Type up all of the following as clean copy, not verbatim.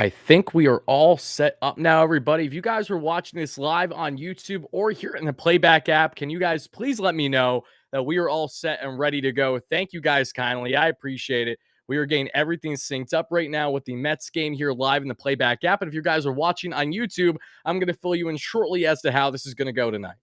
I think we are all set up now, everybody. If you guys are watching this live on YouTube or here in the playback app, can you guys please let me know that we are all set and ready to go? Thank you guys kindly. I appreciate it. We are getting everything synced up right now with the Mets game here live in the playback app. And if you guys are watching on YouTube, I'm going to fill you in shortly as to how this is going to go tonight.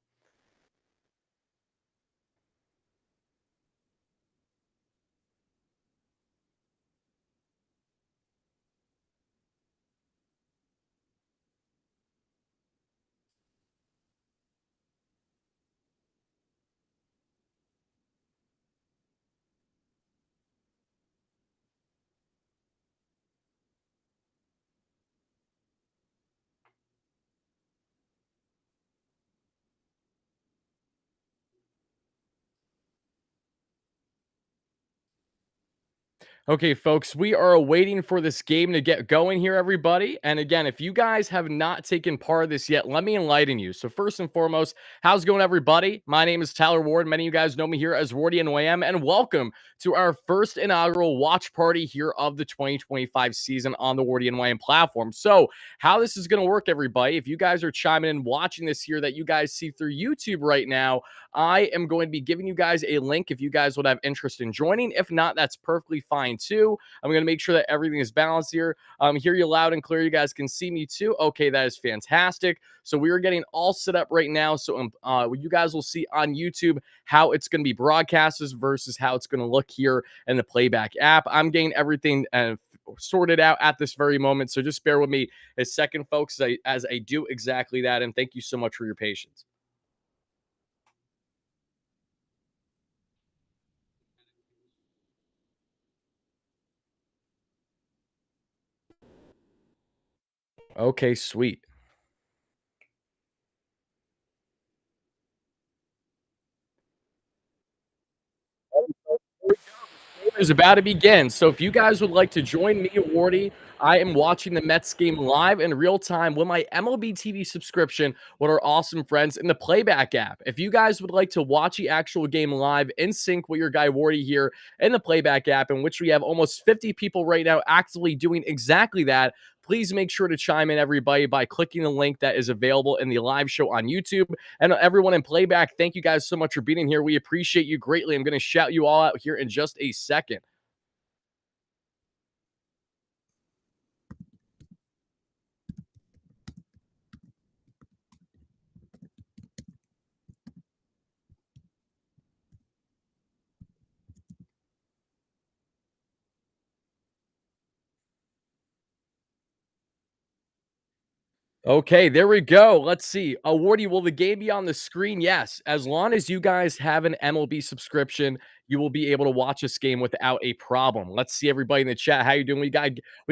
Okay, folks, we are waiting for this game to get going here, everybody. And again, if you guys have not taken part of this yet, let me enlighten you. So, first and foremost, how's it going, everybody? My name is Tyler Ward. Many of you guys know me here as WardyNYM, and welcome to our first inaugural watch party here of the 2025 season on the WardyNYM platform. So, how this is going to work, everybody, if you guys are chiming in watching this here that you guys see through YouTube right now, I am going to be giving you guys a link if you guys would have interest in joining. If not, that's perfectly fine too. I'm going to make sure that everything is balanced here. Hear you loud and clear. You guys can see me too. Okay, that is fantastic. So we are getting all set up right now. So you guys will see on YouTube how it's going to be broadcasted versus how it's going to look here in the playback app. I'm getting everything sorted out at this very moment. So just bear with me a second, folks, as I do exactly that. And thank you so much for your patience. Okay, sweet. Is about to begin. So if you guys would like to join me, Wardy, I am watching the Mets game live in real time with my MLB TV subscription with our awesome friends in the playback app. If you guys would like to watch the actual game live in sync with your guy Wardy here in the playback app, in which we have almost 50 people right now actively doing exactly that, please make sure to chime in, everybody, by clicking the link that is available in the live show on YouTube. And everyone in playback, thank you guys so much for being here. We appreciate you greatly. I'm going to shout you all out here in just a second. Okay, there we go. Let's see. Awardy, will the game be on the screen? Yes. As long as you guys have an MLB subscription, you will be able to watch this game without a problem. Let's see everybody in the chat. How you doing? We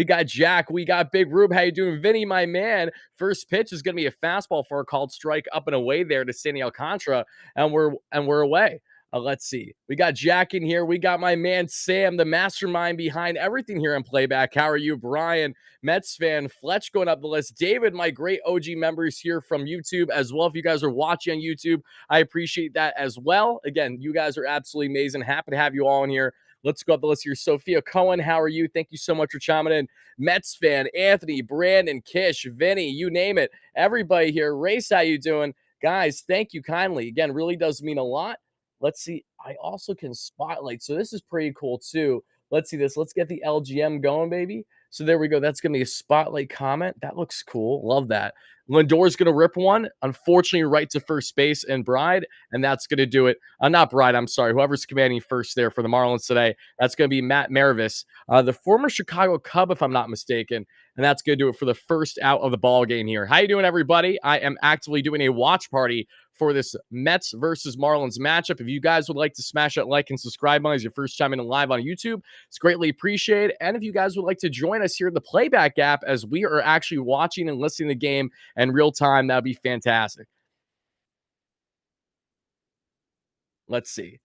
got Jack. We got Big Rube. How you doing? Vinny, my man. First pitch is gonna be a fastball for a called strike up and away there to Sandy Alcantara, and we're away. Let's see. We got Jack in here. We got my man Sam, the mastermind behind everything here in playback. How are you, Brian? Mets fan, Fletch going up the list. David, my great OG members here from YouTube as well. If you guys are watching on YouTube, I appreciate that as well. Again, you guys are absolutely amazing. Happy to have you all in here. Let's go up the list here. Sophia Cohen, how are you? Thank you so much for chiming in. Mets fan, Anthony, Brandon, Kish, Vinny, you name it. Everybody here. Race, how you doing? Guys, thank you kindly. Again, really does mean a lot. Let's see. I also can spotlight. So this is pretty cool too. Let's see this. Let's get the LGM going, baby. So there we go. That's going to be a spotlight comment. That looks cool. Love that. Lindor's going to rip one. Unfortunately, right to first base and Bride, and that's going to do it. Not Bride, I'm sorry. Whoever's commanding first there for the Marlins today, that's going to be Matt Mervis, the former Chicago Cub, if I'm not mistaken. And that's going to do it for the first out of the ball game here. How you doing, everybody? I am actively doing a watch party for this Mets versus Marlins matchup. If you guys would like to smash that like and subscribe button as your first time in live on YouTube, it's greatly appreciated. And if you guys would like to join us here in the playback app as we are actually watching and listening to the game in real time, that'd be fantastic. Let's see.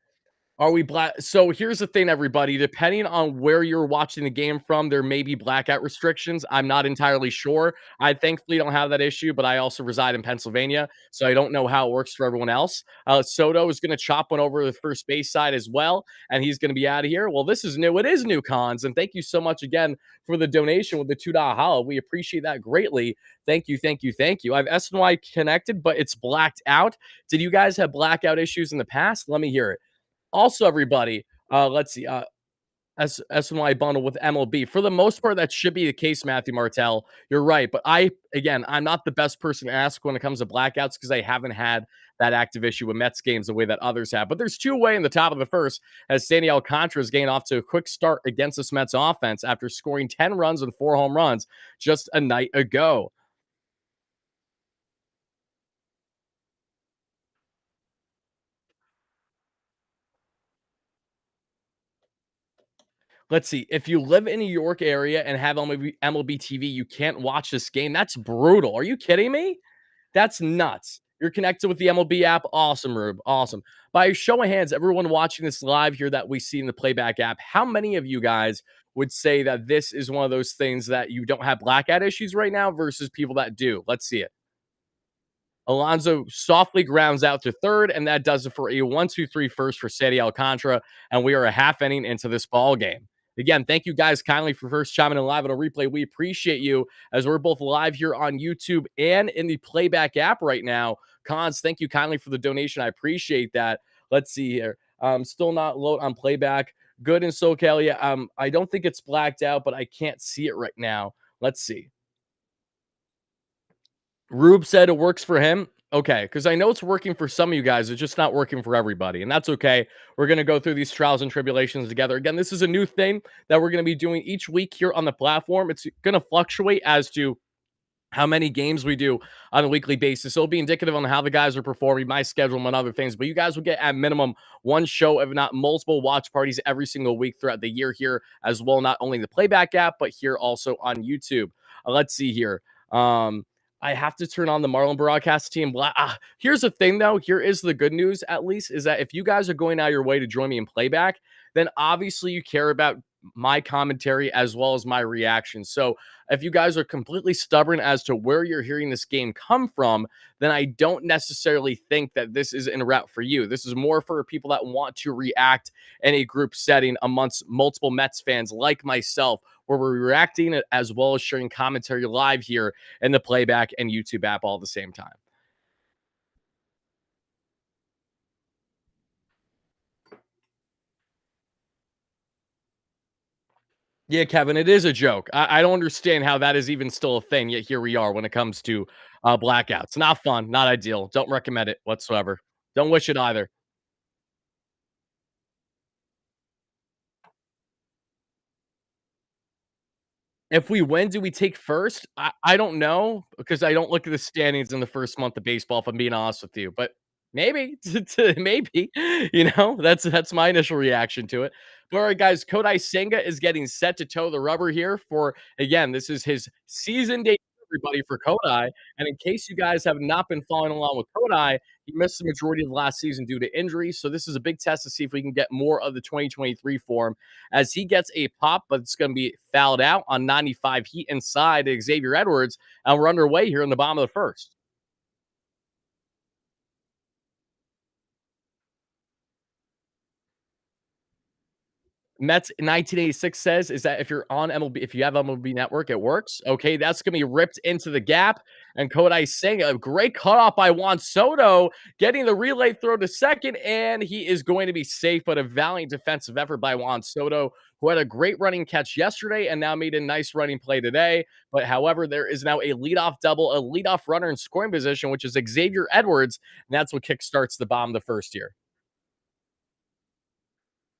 Are we black? So here's the thing, everybody. Depending on where you're watching the game from, there may be blackout restrictions. I'm not entirely sure. I thankfully don't have that issue, but I also reside in Pennsylvania, so I don't know how it works for everyone else. Soto is going to chop one over the first base side as well, and he's going to be out of here. Well, this is new. It is new, Cons, and thank you so much again for the donation with the $2 hollow. We appreciate that greatly. Thank you, thank you, thank you. I have SNY connected, but it's blacked out. Did you guys have blackout issues in the past? Let me hear it. Also, everybody, let's see, SNY bundle with MLB. For the most part, that should be the case, Matthew Martell. You're right. But again, I'm not the best person to ask when it comes to blackouts because I haven't had that active issue with Mets games the way that others have. But there's two way in the top of the first as Sandy Alcantara is getting off to a quick start against this Mets offense after scoring 10 runs and 4 home runs just a night ago. Let's see. If you live in New York area and have MLB TV, you can't watch this game. That's brutal. Are you kidding me? That's nuts. You're connected with the MLB app. Awesome, Rube. Awesome. By show of hands, everyone watching this live here that we see in the playback app, how many of you guys would say that this is one of those things that you don't have blackout issues right now versus people that do? Let's see it. Alonso softly grounds out to third, and that does it for a 1-2-3 first for Sandy Alcantara. And we are a half inning into this ball game. Again, thank you guys kindly for first chiming in live on a replay. We appreciate you as we're both live here on YouTube and in the playback app right now. Cons, thank you kindly for the donation. I appreciate that. Let's see here. Still not load on playback. Good in SoCal. Yeah, I don't think it's blacked out, but I can't see it right now. Let's see. Rube said it works for him. Okay, because I know it's working for some of you guys. It's just not working for everybody. And that's okay. We're going to go through these trials and tribulations together. Again, this is a new thing that we're going to be doing each week here on the platform. It's going to fluctuate as to how many games we do on a weekly basis. It'll be indicative on how the guys are performing, my schedule, and other things. But you guys will get at minimum one show, if not multiple watch parties every single week throughout the year here as well. Not only the playback app, but here also on YouTube. Let's see here. I have to turn on the Marlin broadcast team. Here's the thing, though. Here is the good news, at least, is that if you guys are going out your way to join me in playback, then obviously you care about my commentary as well as my reaction. So if you guys are completely stubborn as to where you're hearing this game come from, then I don't necessarily think that this is en route for you. This is more for people that want to react in a group setting amongst multiple Mets fans like myself, where we're reacting as well as sharing commentary live here in the playback and YouTube app all at the same time. Yeah, Kevin, it is a joke. I don't understand how that is even still a thing, yet here we are when it comes to blackouts. Not fun, not ideal. Don't recommend it whatsoever. Don't wish it either. If we win, do we take first? I don't know because I don't look at the standings in the first month of baseball, if I'm being honest with you, but maybe, maybe, that's my initial reaction to it. But all right, guys, Kodai Senga is getting set to toe the rubber here for, again, this is his season debut, everybody, for Kodai. And in case you guys have not been following along with Kodai, he missed the majority of last season due to injury. So this is a big test to see if we can get more of the 2023 form as he gets a pop, but it's going to be fouled out on 95 heat inside Xavier Edwards. And we're underway here in the bottom of the first. Mets 1986 says is that if you're on MLB, if you have MLB Network, it works. Okay, that's gonna be ripped into the gap. And Kodai Senga, a great cutoff by Juan Soto, getting the relay throw to second, and he is going to be safe. But a valiant defensive effort by Juan Soto, who had a great running catch yesterday and now made a nice running play today. But however, there is now a leadoff double, a leadoff runner in scoring position, which is Xavier Edwards, and that's what kickstarts the bottom of the first year.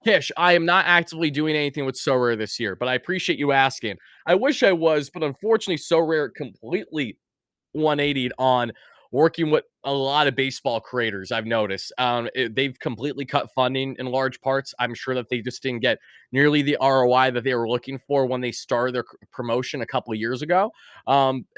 Kish, I am not actively doing anything with So Rare this year, but I appreciate you asking. I wish I was, but unfortunately, So Rare completely 180'd on working with a lot of baseball creators. I've noticed they've completely cut funding in large parts. I'm sure that they just didn't get nearly the ROI that they were looking for when they started their promotion a couple of years ago.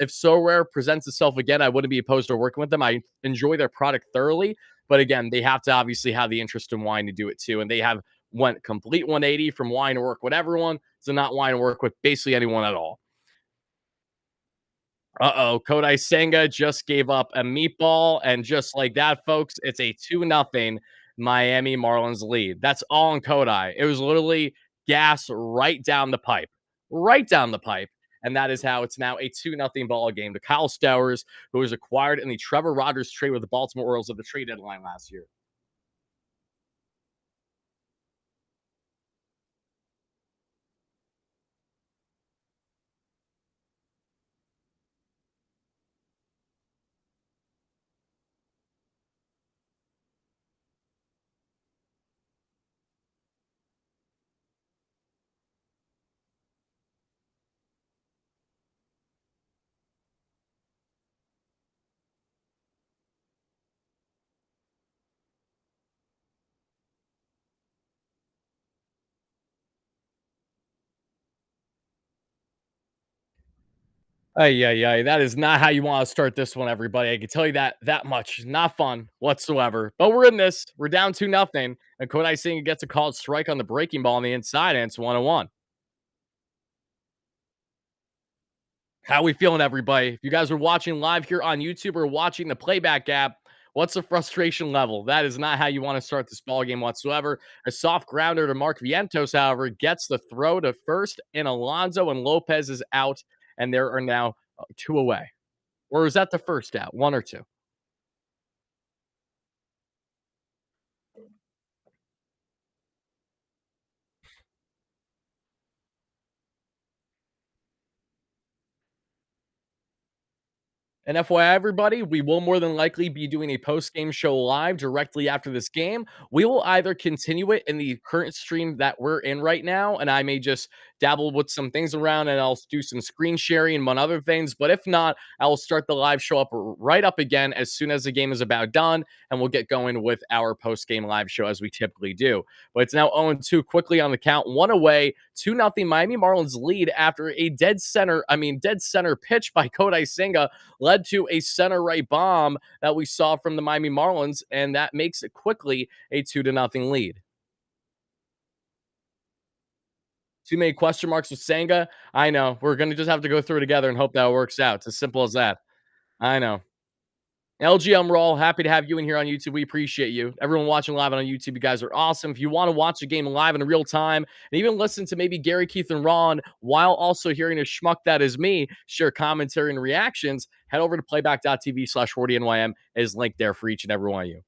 If So Rare presents itself again, I wouldn't be opposed to working with them. I enjoy their product thoroughly, but again, they have to obviously have the interest in wine to do it too, and they have went complete 180 from wine to work with everyone to not wine to work with basically anyone at all. Uh-oh, Kodai Senga just gave up a meatball, and just like that, folks, it's a 2-0 Miami Marlins lead. That's all on Kodai. It was literally gas right down the pipe. Right down the pipe. And that is how it's now a 2-0 ball game to Kyle Stowers, who was acquired in the Trevor Rogers trade with the Baltimore Orioles at the trade deadline last year. Ay, ay, ay. That is not how you want to start this one, everybody. I can tell you that much. Not fun whatsoever. But we're in this. We're down 2-0. And Kodai Senga gets a called strike on the breaking ball on the inside, and it's 1-1. How we feeling, everybody? If you guys are watching live here on YouTube or watching the playback app, what's the frustration level? That is not how you want to start this ball game whatsoever. A soft grounder to Mark Vientos, however, gets the throw to first, and Alonso and Lopez is out, and there are now two away. Or is that the first out? One or two? And FYI, everybody, we will more than likely be doing a post-game show live directly after this game. We will either continue it in the current stream that we're in right now, and I may just dabble with some things around and I'll do some screen sharing and one other things. But if not, I will start the live show up right up again as soon as the game is about done, and we'll get going with our post-game live show as we typically do. But it's now 0-2 quickly on the count, one away, 2-0 Miami Marlins lead after a dead center pitch by Kodai Senga led to a center right bomb that we saw from the Miami Marlins, and that makes it quickly a 2-0 lead. Too many question marks with Senga. I know. We're gonna just have to go through it together and hope that works out. It's as simple as that. I know. LGM Raw, happy to have you in here on YouTube. We appreciate you. Everyone watching live on YouTube, you guys are awesome. If you want to watch a game live in real time and even listen to maybe Gary, Keith, and Ron while also hearing a schmuck that is me share commentary and reactions, head over to playback.tv/WardyNYM. Is linked there for each and every one of you.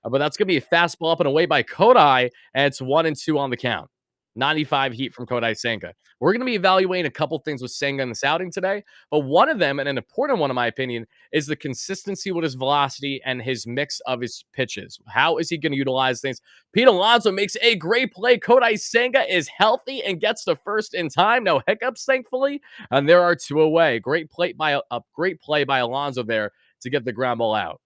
But that's going to be a fastball up and away by Kodai, and it's 1-2 on the count. 95 heat from Kodai Senga. We're going to be evaluating a couple things with Senga in this outing today, but one of them, and an important one in my opinion, is the consistency with his velocity and his mix of his pitches. How is he going to utilize things? Pete Alonso makes a great play. Kodai Senga is healthy and gets the first in time. No hiccups, thankfully. And there are two away. Great play by a great play by Alonso there to get the ground ball out.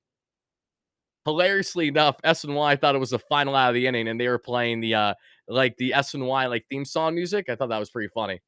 Hilariously enough, SNY thought it was the final out of the inning, and they were playing the SNY theme song music. I thought that was pretty funny.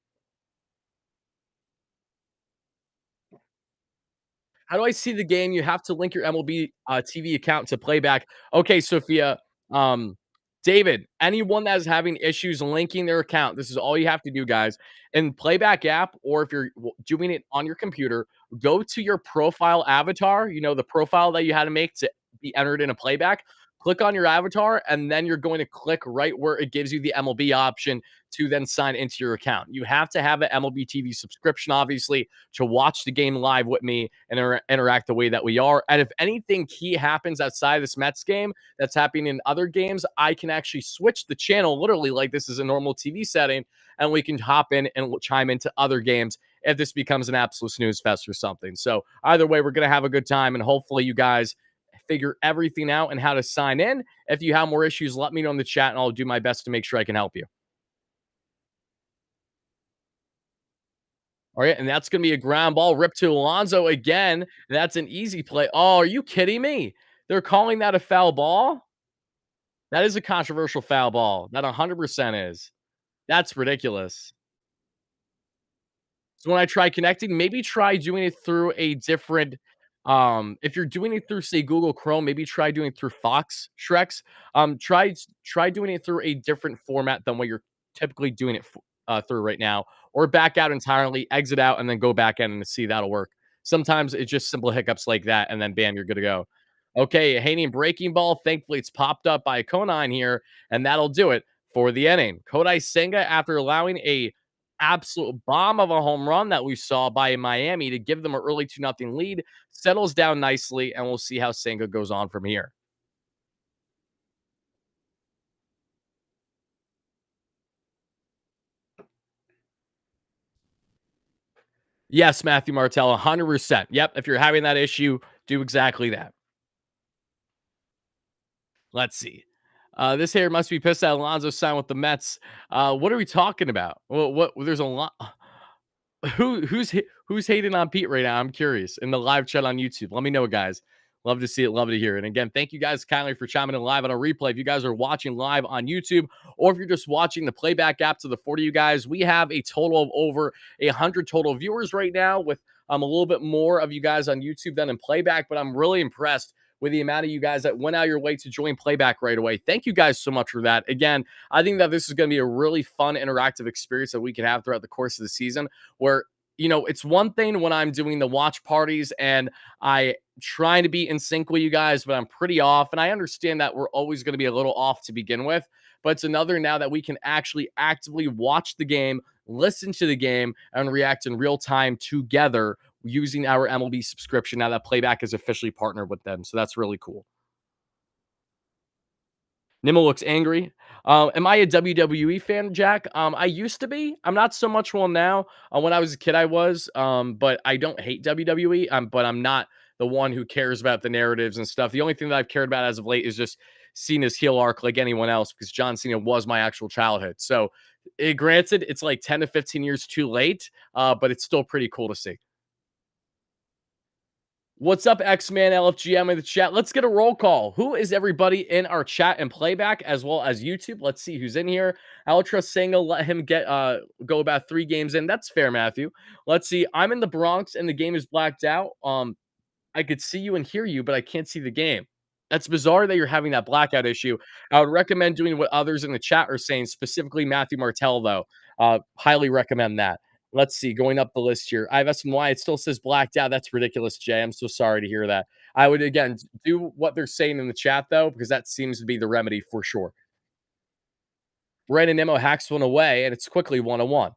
How do I see the game? You have to link your MLB TV account to playback. Okay, Sophia. Um, David, anyone that is having issues linking their account, this is all you have to do, guys. In playback app, or if you're doing it on your computer, go to your profile avatar. You know, the profile that you had to make to be entered in a playback. Click on your avatar, and then you're going to click right where it gives you the MLB option to then sign into your account. You have to have an MLB TV subscription, obviously, to watch the game live with me and interact the way that we are. And if anything key happens outside of this Mets game that's happening in other games, I can actually switch the channel literally like this is a normal TV setting, and we can hop in and chime into other games if this becomes an absolute snooze fest or something. So either way, we're going to have a good time, and hopefully you guys figure everything out and how to sign in. If you have more issues, let me know in the chat, and I'll do my best to make sure I can help you. All right, and that's gonna be a ground ball ripped to Alonso again. That's an easy play. Oh, are you kidding me? They're calling that a foul ball? That is a controversial foul ball. That 100% is. That's ridiculous. So when I try connecting, maybe try doing it through a different if you're doing it through, say, Google Chrome, maybe try doing it through Fox Shreks. Try doing it through a different format than what you're typically doing it through right now, or back out entirely, exit out, and then go back in and see that'll work. Sometimes it's just simple hiccups like that, and then bam, you're good to go. Okay, a Haney breaking ball. Thankfully, it's popped up by Konine here, and that'll do it for the inning. Kodai Senga, after allowing a absolute bomb of a home run that we saw by Miami to give them an early 2-0 lead, settles down nicely, and we'll see how Senga goes on from here. Yes, Matthew Martell, 100%. Yep, if you're having that issue, do exactly that. Let's see. This hater must be pissed at Alonso signed with the Mets. What are we talking about? Well, what? There's a lot. Who's hating on Pete right now? I'm curious. In the live chat on YouTube, let me know, guys. Love to see it. Love to hear it. And again, thank you guys kindly for chiming in live on a replay. If you guys are watching live on YouTube, or if you're just watching the playback app to the 40 of you guys, we have a total of over 100 total viewers right now, with a little bit more of you guys on YouTube than in playback. But I'm really impressed with the amount of you guys that went out your way to join playback right away. Thank you guys so much for that. Again, I think that this is going to be a really fun, interactive experience that we can have throughout the course of the season, where it's one thing when I'm doing the watch parties and I trying to be in sync with you guys, but I'm pretty off. And I understand that we're always going to be a little off to begin with. But it's another now that we can actually actively watch the game, listen to the game, and react in real time together using our MLB subscription now that Playback is officially partnered with them. So that's really cool. Nimo looks angry. Am I a WWE fan, Jack? I used to be. I'm not so much one now. When I was a kid, I was. But I don't hate WWE. But I'm not the one who cares about the narratives and stuff. The only thing that I've cared about as of late is just seeing his heel arc like anyone else, because John Cena was my actual childhood. So, granted, it's like 10 to 15 years too late, but it's still pretty cool to see. What's up, X-Man LFGM in the chat? Let's get a roll call. Who is everybody in our chat and playback as well as YouTube? Let's see who's in here. Ultra Single, let him get go about 3 games in. That's fair, Matthew. Let's see. I'm in the Bronx and the game is blacked out. I could see you and hear you, but I can't see the game. That's bizarre that you're having that blackout issue. I would recommend doing what others in the chat are saying, specifically Matthew Martell, though. Highly recommend that. Let's see, going up the list here. I have SNY. It still says blacked out. That's ridiculous, Jay. I'm so sorry to hear that. I would, again, do what they're saying in the chat, though, because that seems to be the remedy for sure. Brandon Nemo hacks one away, and it's quickly 1-1.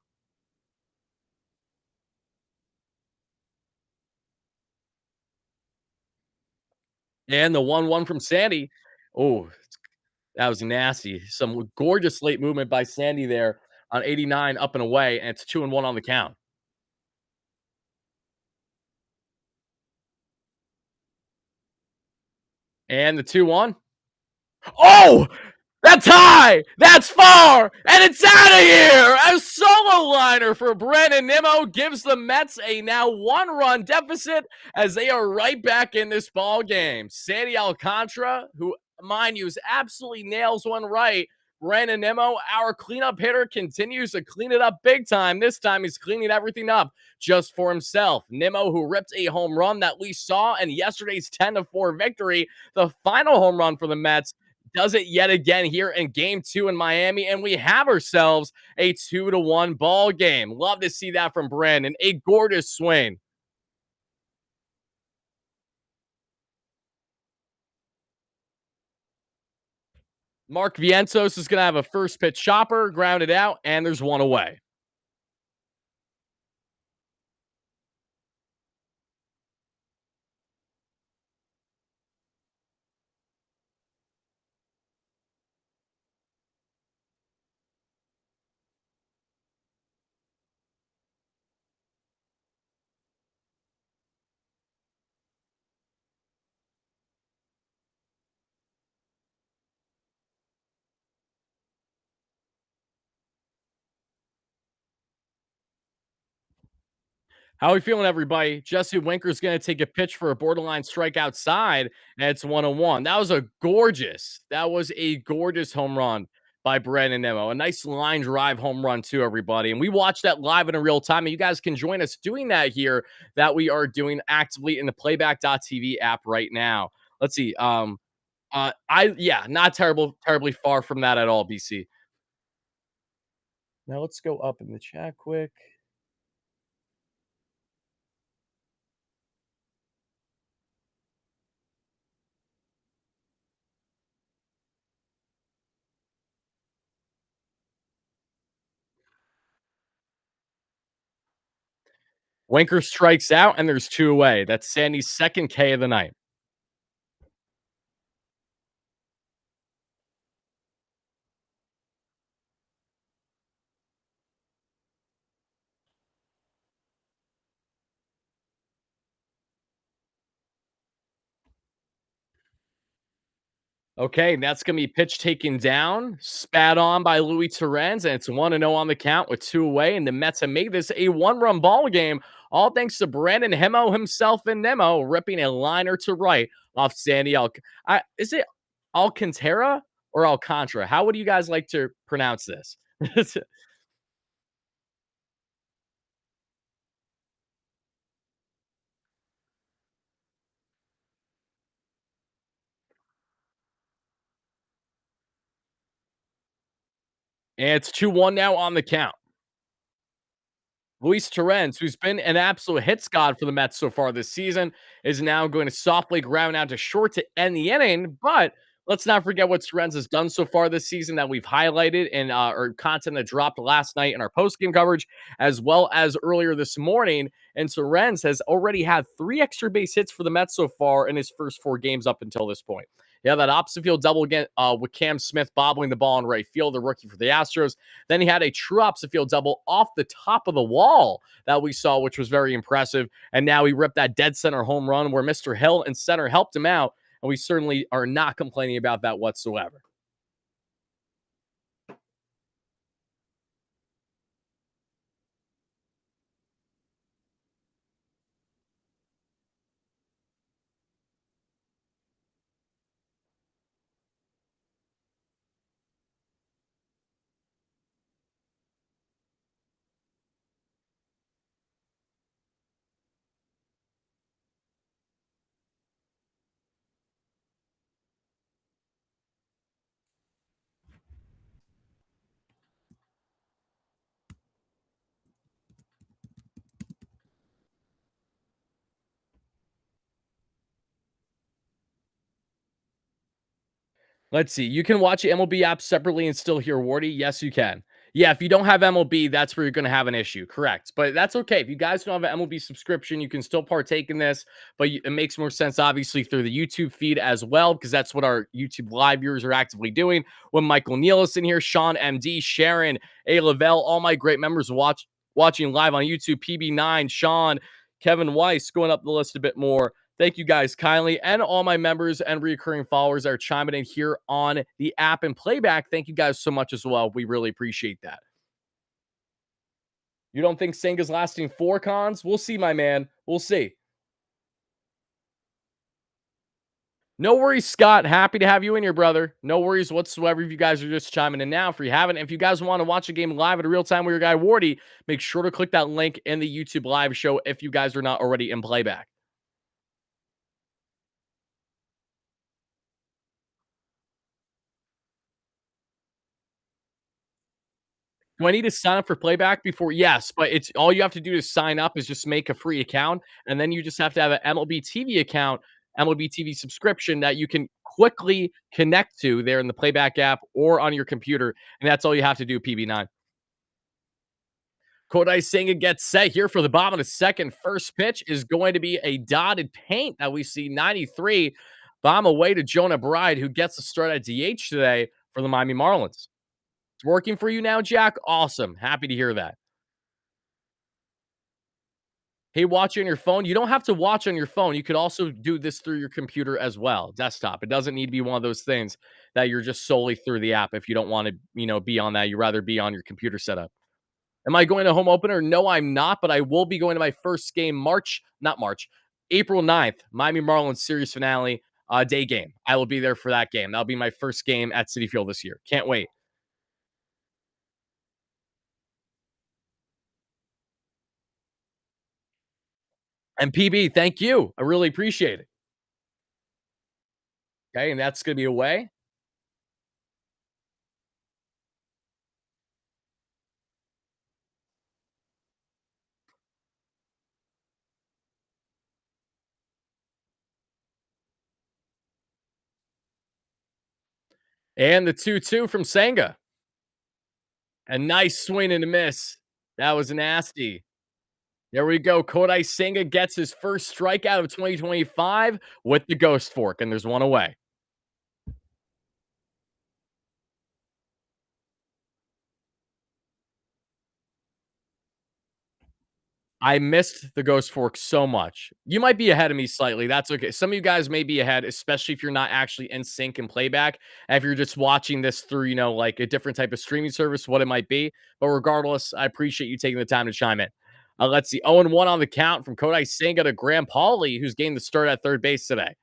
And the 1-1 from Sandy. Oh, that was nasty. Some gorgeous late movement by Sandy there on 89 up and away, and it's 2-1 on the count. And the 2-1. Oh! That's high! That's far! And it's out of here! A solo liner for Brandon Nimmo gives the Mets a now 1-run deficit as they are right back in this ball game. Sandy Alcantara, who, mind you, absolutely nails one right. Brandon Nimmo, our cleanup hitter, continues to clean it up big time. This time he's cleaning everything up just for himself. Nimmo, who ripped a home run that we saw in yesterday's 10-4 victory, the final home run for the Mets, does it yet again here in game 2 in Miami, and we have ourselves a 2-1 ball game. Love to see that from Brandon. A gorgeous swing. Mark Vientos is going to have a first pitch chopper, grounded out, and there's one away. How are we feeling, everybody? Jesse Winker's going to take a pitch for a borderline strikeout side, and it's 101. That was a gorgeous home run by Brandon Nimo. A nice line drive home run, too, everybody. And we watched that live in a real time. And you guys can join us doing that here, that we are doing actively in the playback.tv app right now. Let's see. Not terribly far from that at all, BC. Now let's go up in the chat quick. Winker strikes out, and there's two away. That's Sandy's second K of the night. Okay, and that's gonna be pitch taken down, spat on by Louis Torrens, and it's 1-0 on the count with two away. And the Mets have made this a one-run ball game, all thanks to Brandon Hemo himself and Nemo ripping a liner to right off Sandy is it Alcantara or Alcantara? How would you guys like to pronounce this? And it's 2-1 now on the count. Luis Torrens, who's been an absolute hits god for the Mets so far this season, is now going to softly ground out to short to end the inning. But let's not forget what Torrens has done so far this season that we've highlighted in our content that dropped last night in our post-game coverage, as well as earlier this morning. And Torrens has already had 3 extra base hits for the Mets so far in his first 4 games up until this point. Yeah, that opposite field double again with Cam Smith bobbling the ball in right field, the rookie for the Astros. Then he had a true opposite field double off the top of the wall that we saw, which was very impressive. And now he ripped that dead center home run where Mr. Hill and center helped him out. And we certainly are not complaining about that whatsoever. Let's see. You can watch the MLB app separately and still hear Wardy. Yes, you can. Yeah, if you don't have MLB, that's where you're going to have an issue. Correct. But that's okay. If you guys don't have an MLB subscription, you can still partake in this. But it makes more sense, obviously, through the YouTube feed as well, because that's what our YouTube live viewers are actively doing. When Michael Neal is in here, Sean MD, Sharon, A. Lavelle, all my great members watching live on YouTube, PB9, Sean, Kevin Weiss, going up the list a bit more. Thank you guys kindly, and all my members and recurring followers that are chiming in here on the app and playback. Thank you guys so much as well. We really appreciate that. You don't think Senga's lasting 4 cons? We'll see, my man. We'll see. No worries, Scott. Happy to have you in here, brother. No worries whatsoever if you guys are just chiming in now. If you guys want to watch a game live at a real time with your guy Wardy, make sure to click that link in the YouTube live show if you guys are not already in playback. Do I need to sign up for playback before? Yes, but it's all you have to do to sign up is just make a free account, and then you just have to have an MLB TV account, MLB TV subscription that you can quickly connect to there in the playback app or on your computer, and that's all you have to do, PB9. Kodai Senga gets set here for the bottom of the second. First pitch is going to be a dotted paint that we see 93. Bomb away to Jonah Bride, who gets the start at DH today for the Miami Marlins. It's working for you now, Jack? Awesome. Happy to hear that. Hey, watch on your phone. You don't have to watch on your phone. You could also do this through your computer as well, desktop. It doesn't need to be one of those things that you're just solely through the app if you don't want to, be on that. You'd rather be on your computer setup. Am I going to home opener? No, I'm not, but I will be going to my first game not March, April 9th, Miami Marlins series finale, day game. I will be there for that game. That'll be my first game at Citi Field this year. Can't wait. And PB, thank you. I really appreciate it. Okay, and that's gonna be away. And the 2-2 from Senga. A nice swing and a miss. That was nasty. There we go. Kodai Senga gets his first strikeout of 2025 with the ghost fork, and there's one away. I missed the ghost fork so much. You might be ahead of me slightly. That's okay. Some of you guys may be ahead, especially if you're not actually in sync and playback. And if you're just watching this through, like a different type of streaming service, what it might be. But regardless, I appreciate you taking the time to chime in. Let's see. 0-1 on the count from Kodai Senga to Graham Pauly, who's gained the start at third base today.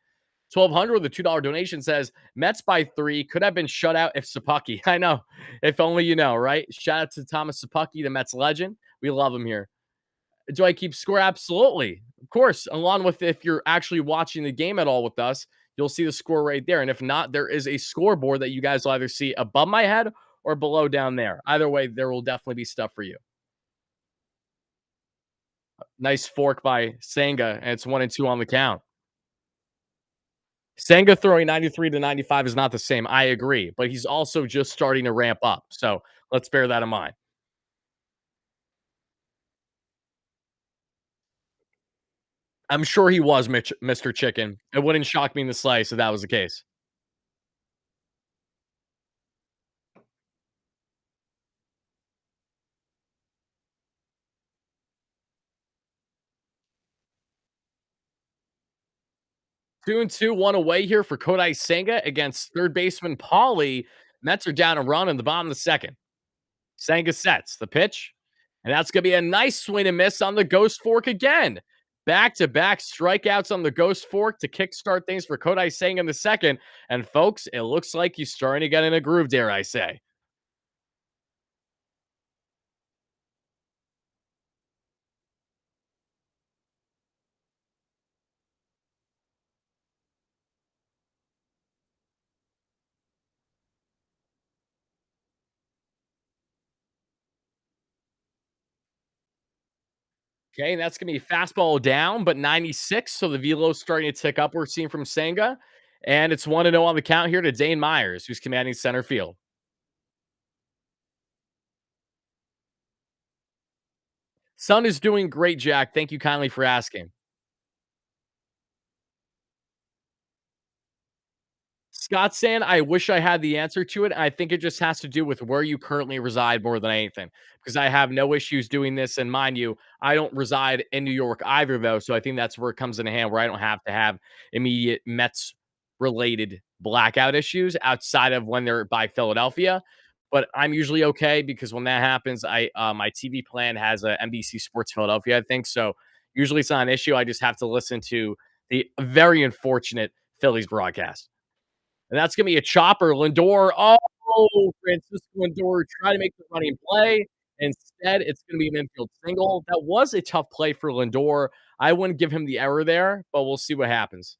1200 with a $2 donation says Mets by 3 could have been shut out if Sapaki. I know. If only you know, right? Shout out to Thomas Sapaki, the Mets legend. We love him here. Do I keep score? Absolutely. Of course. Along with if you're actually watching the game at all with us, you'll see the score right there. And if not, there is a scoreboard that you guys will either see above my head or below down there. Either way, there will definitely be stuff for you. Nice fork by Senga, and it's 1-2 on the count. Senga throwing 93 to 95 is not the same. I agree, but he's also just starting to ramp up. So let's bear that in mind. I'm sure he was Mr. Chicken. It wouldn't shock me in the slice if that was the case. 2-2, one away here for Kodai Senga against third baseman Pauly. Mets are down a run in the bottom of the second. Senga sets the pitch, and that's going to be a nice swing and miss on the ghost fork again. Back to back strikeouts on the ghost fork to kickstart things for Kodai Senga in the second. And folks, it looks like he's starting to get in a groove, dare I say. Okay, and that's going to be fastball down, but 96. So the velo's starting to tick up. We're seeing from Senga. And it's 1-0 on the count here to Dane Myers, who's commanding center field. Son is doing great, Jack. Thank you kindly for asking. Scott saying, I wish I had the answer to it. I think it just has to do with where you currently reside more than anything. Because I have no issues doing this. And mind you, I don't reside in New York either, though. So I think that's where it comes in hand, where I don't have to have immediate Mets related blackout issues outside of when they're by Philadelphia. But I'm usually okay because when that happens, I my TV plan has a NBC Sports Philadelphia, I think. So usually it's not an issue. I just have to listen to the very unfortunate Phillies broadcast. And that's gonna be a chopper. Lindor, oh, Francisco Lindor trying to make the running play. Instead, it's gonna be an infield single. That was a tough play for Lindor. I wouldn't give him the error there, but we'll see what happens.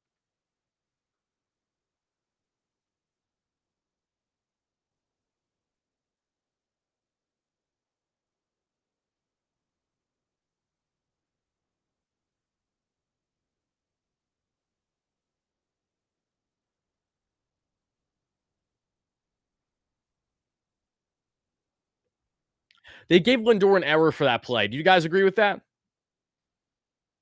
They gave Lindor an error for that play. Do you guys agree with that?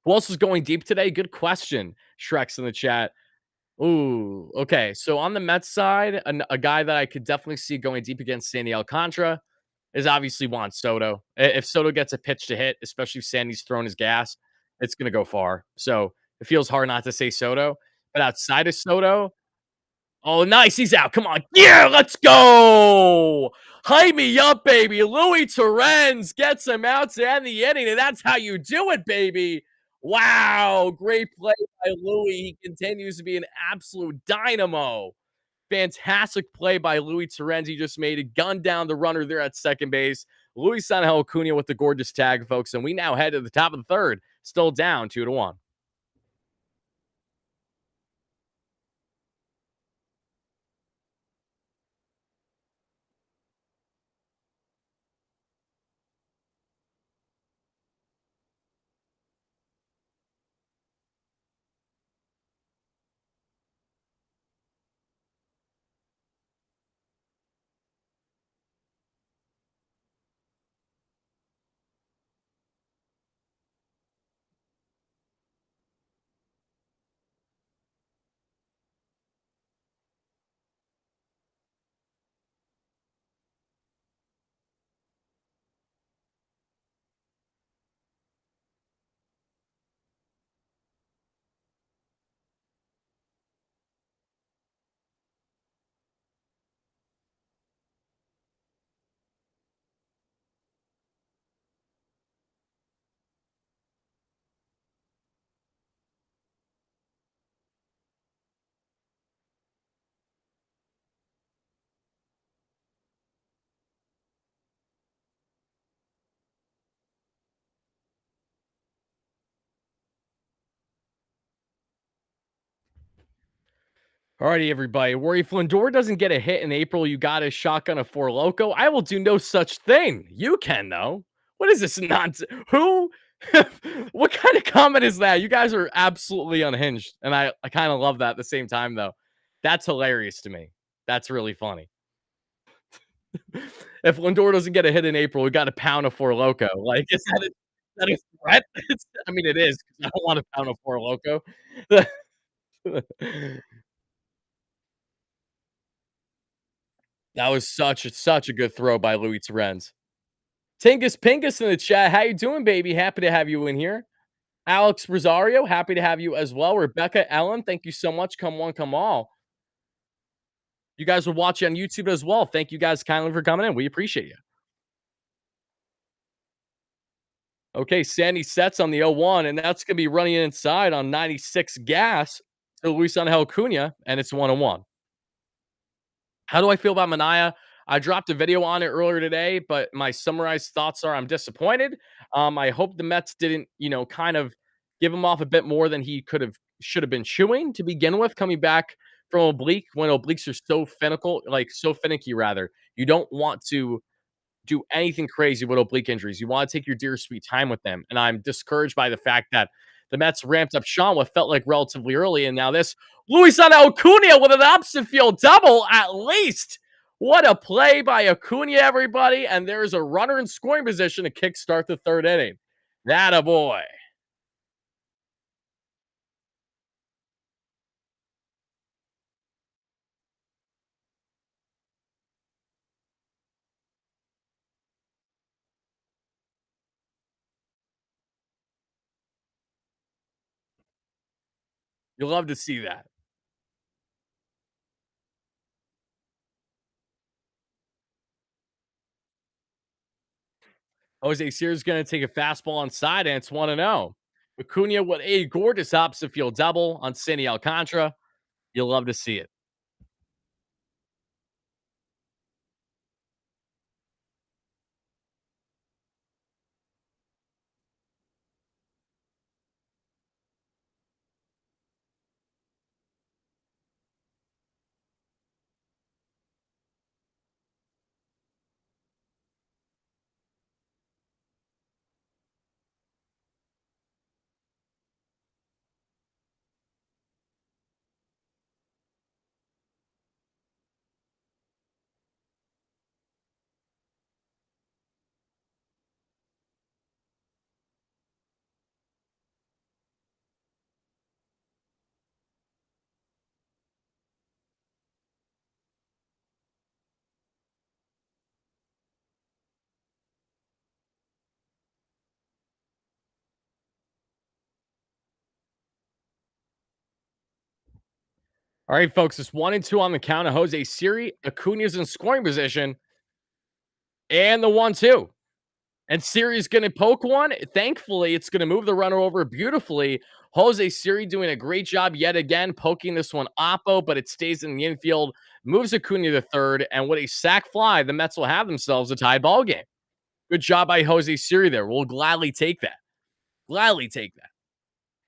Who else is going deep today? Good question. Shrek's in the chat. Ooh, okay. So on the Mets side, a guy that I could definitely see going deep against Sandy Alcantara is obviously Juan Soto. If Soto gets a pitch to hit, especially if Sandy's throwing his gas, it's going to go far. So it feels hard not to say Soto. But outside of Soto, oh, nice. He's out. Come on. Yeah, let's go. Hype me up, baby. Louis Torrens gets him out to end the inning, and that's how you do it, baby. Wow, great play by Louis. He continues to be an absolute dynamo. Fantastic play by Louis Torrens. He just made a gun down the runner there at second base. Luis Angel Acuna with the gorgeous tag, folks. And we now head to the top of the third, still down 2-1. Alrighty, everybody. Worry if Lindor doesn't get a hit in April, you got a shotgun a four loco. I will do no such thing. You can though. What is this nonsense? Who? What kind of comment is that? You guys are absolutely unhinged, and I kind of love that at the same time though. That's hilarious to me. That's really funny. If Lindor doesn't get a hit in April, we got to pound a four loco. Like, is that a threat? I mean, it is. 'Cause I don't want to pound a four loco. That was such a good throw by Luis Torrens. Tingus Pingus in the chat. How you doing, baby? Happy to have you in here. Alex Rosario, happy to have you as well. Rebecca Ellen, thank you so much. Come one, come all. You guys are watching on YouTube as well. Thank you guys kindly for coming in. We appreciate you. Okay, Sandy sets on the 0-1, and that's going to be running inside on 96 gas to Luis Angel Acuna, and it's 1-1. How do I feel about Mania? I dropped a video on it earlier today, but my summarized thoughts are I'm disappointed. I hope the Mets didn't, kind of give him off a bit more than he should have been chewing to begin with, coming back from oblique when obliques are so finical, like so finicky rather. You don't want to do anything crazy with oblique injuries. You want to take your dear sweet time with them. And I'm discouraged by the fact that the Mets ramped up Sean what felt like relatively early. And now this Luis Acuna with an opposite field double at least. What a play by Acuna, everybody. And there's a runner in scoring position to kickstart the third inning. That a boy. You love to see that. Jose Sears going to take a fastball on side, and it's 1-0. Acuna with a gorgeous opposite field double on Sandy Alcantara. You'll love to see it. All right, folks, it's 1-2 on the count of Jose Siri. Acuna's in scoring position. And the 1-2. And Siri's gonna poke one. Thankfully, it's gonna move the runner over beautifully. Jose Siri doing a great job yet again, poking this one oppo, but it stays in the infield, moves Acuna to third, and with a sac fly, the Mets will have themselves a tied ball game. Good job by Jose Siri there. We'll gladly take that. Gladly take that.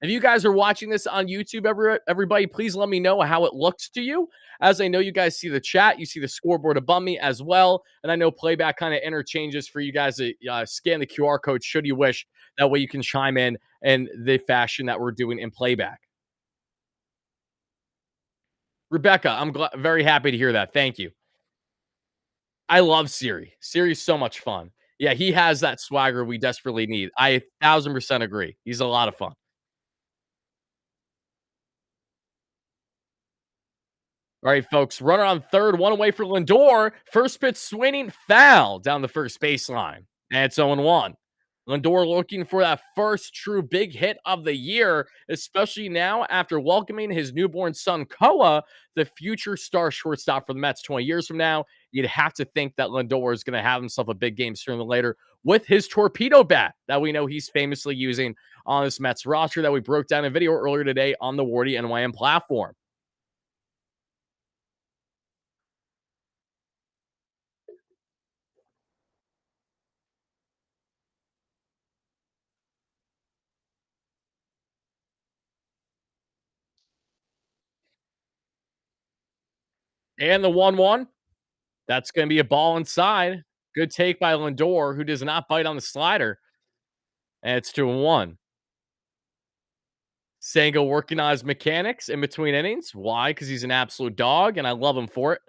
If you guys are watching this on YouTube, everybody, please let me know how it looks to you. As I know you guys see the chat, you see the scoreboard above me as well. And I know playback kind of interchanges for you guys to scan the QR code should you wish. That way you can chime in the fashion that we're doing in playback. Rebecca, very happy to hear that. Thank you. I love Siri. Siri's so much fun. Yeah, he has that swagger we desperately need. I 1000% agree. He's a lot of fun. All right, folks. Runner on third, one away for Lindor. First pitch swinging, foul down the first baseline. And it's 0-1. Lindor looking for that first true big hit of the year, especially now after welcoming his newborn son, Koa, the future star shortstop for the Mets 20 years from now. You'd have to think that Lindor is going to have himself a big game sooner than later with his torpedo bat that we know he's famously using on this Mets roster that we broke down in video earlier today on the WardyNYM platform. And the 1-1. That's going to be a ball inside. Good take by Lindor, who does not bite on the slider. And it's 2-1. Senga working on his mechanics in between innings. Why? Because he's an absolute dog, and I love him for it.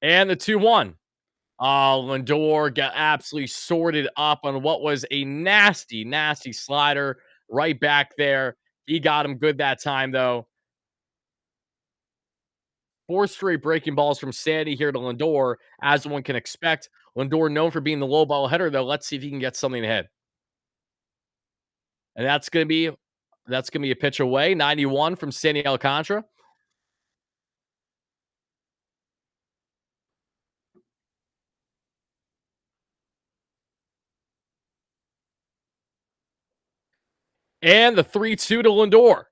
And the 2-1. Oh, Lindor got absolutely sorted up on what was a nasty, nasty slider right back there. He got him good that time, though. Four straight breaking balls from Sandy here to Lindor, as one can expect. Lindor known for being the low ball hitter, though. Let's see if he can get something ahead. And that's gonna be a pitch away. 91 from Sandy Alcantara. And the 3-2 to Lindor.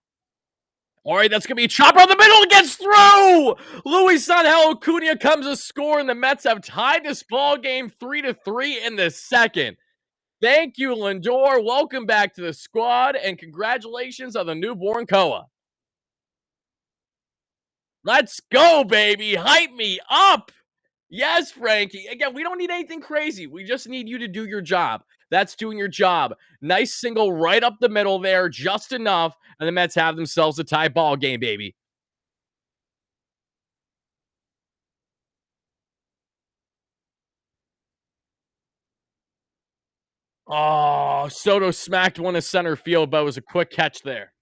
All right, that's gonna be a chopper on the middle. It gets through. Luis Angel Acuna comes to score, and the Mets have tied this ball game 3-3 in the second. Thank you, Lindor. Welcome back to the squad, and congratulations on the newborn Koa. Let's go, baby. Hype me up. Yes, Frankie. Again, we don't need anything crazy. We just need you to do your job. That's doing your job. Nice single right up the middle there, just enough. And the Mets have themselves a tie ball game, baby. Oh, Soto smacked one to center field, but it was a quick catch there.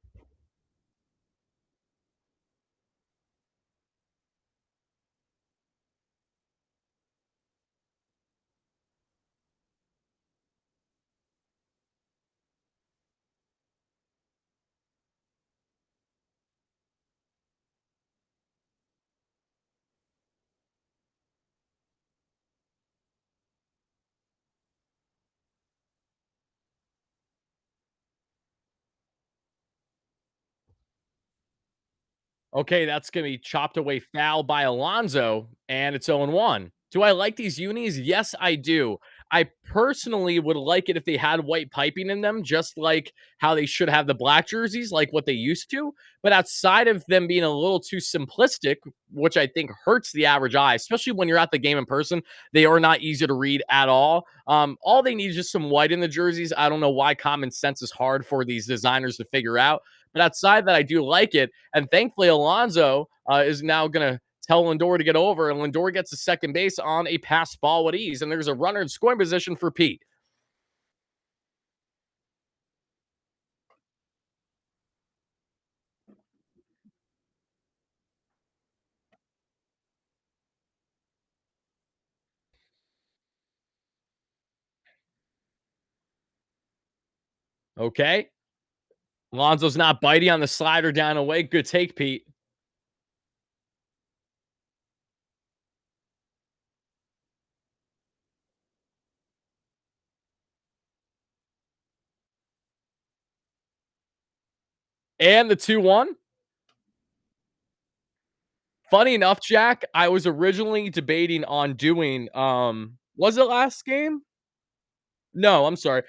Okay, that's going to be chopped away foul by Alonso, and it's 0-1. Do I like these unis? Yes, I do. I personally would like it if they had white piping in them, just like how they should have the black jerseys, like what they used to. But outside of them being a little too simplistic, which I think hurts the average eye, especially when you're at the game in person, they are not easy to read at all. All they need is just some white in the jerseys. I don't know why common sense is hard for these designers to figure out. But outside that, I do like it. And thankfully, Alonso is now going to tell Lindor to get over, and Lindor gets to second base on a pass ball with ease. And there's a runner in scoring position for Pete. Okay. Alonso's not biting on the slider down away. Good take, Pete. And the 2-1. Funny enough, Jack, I was originally debating on doing, was it last game? No, I'm sorry.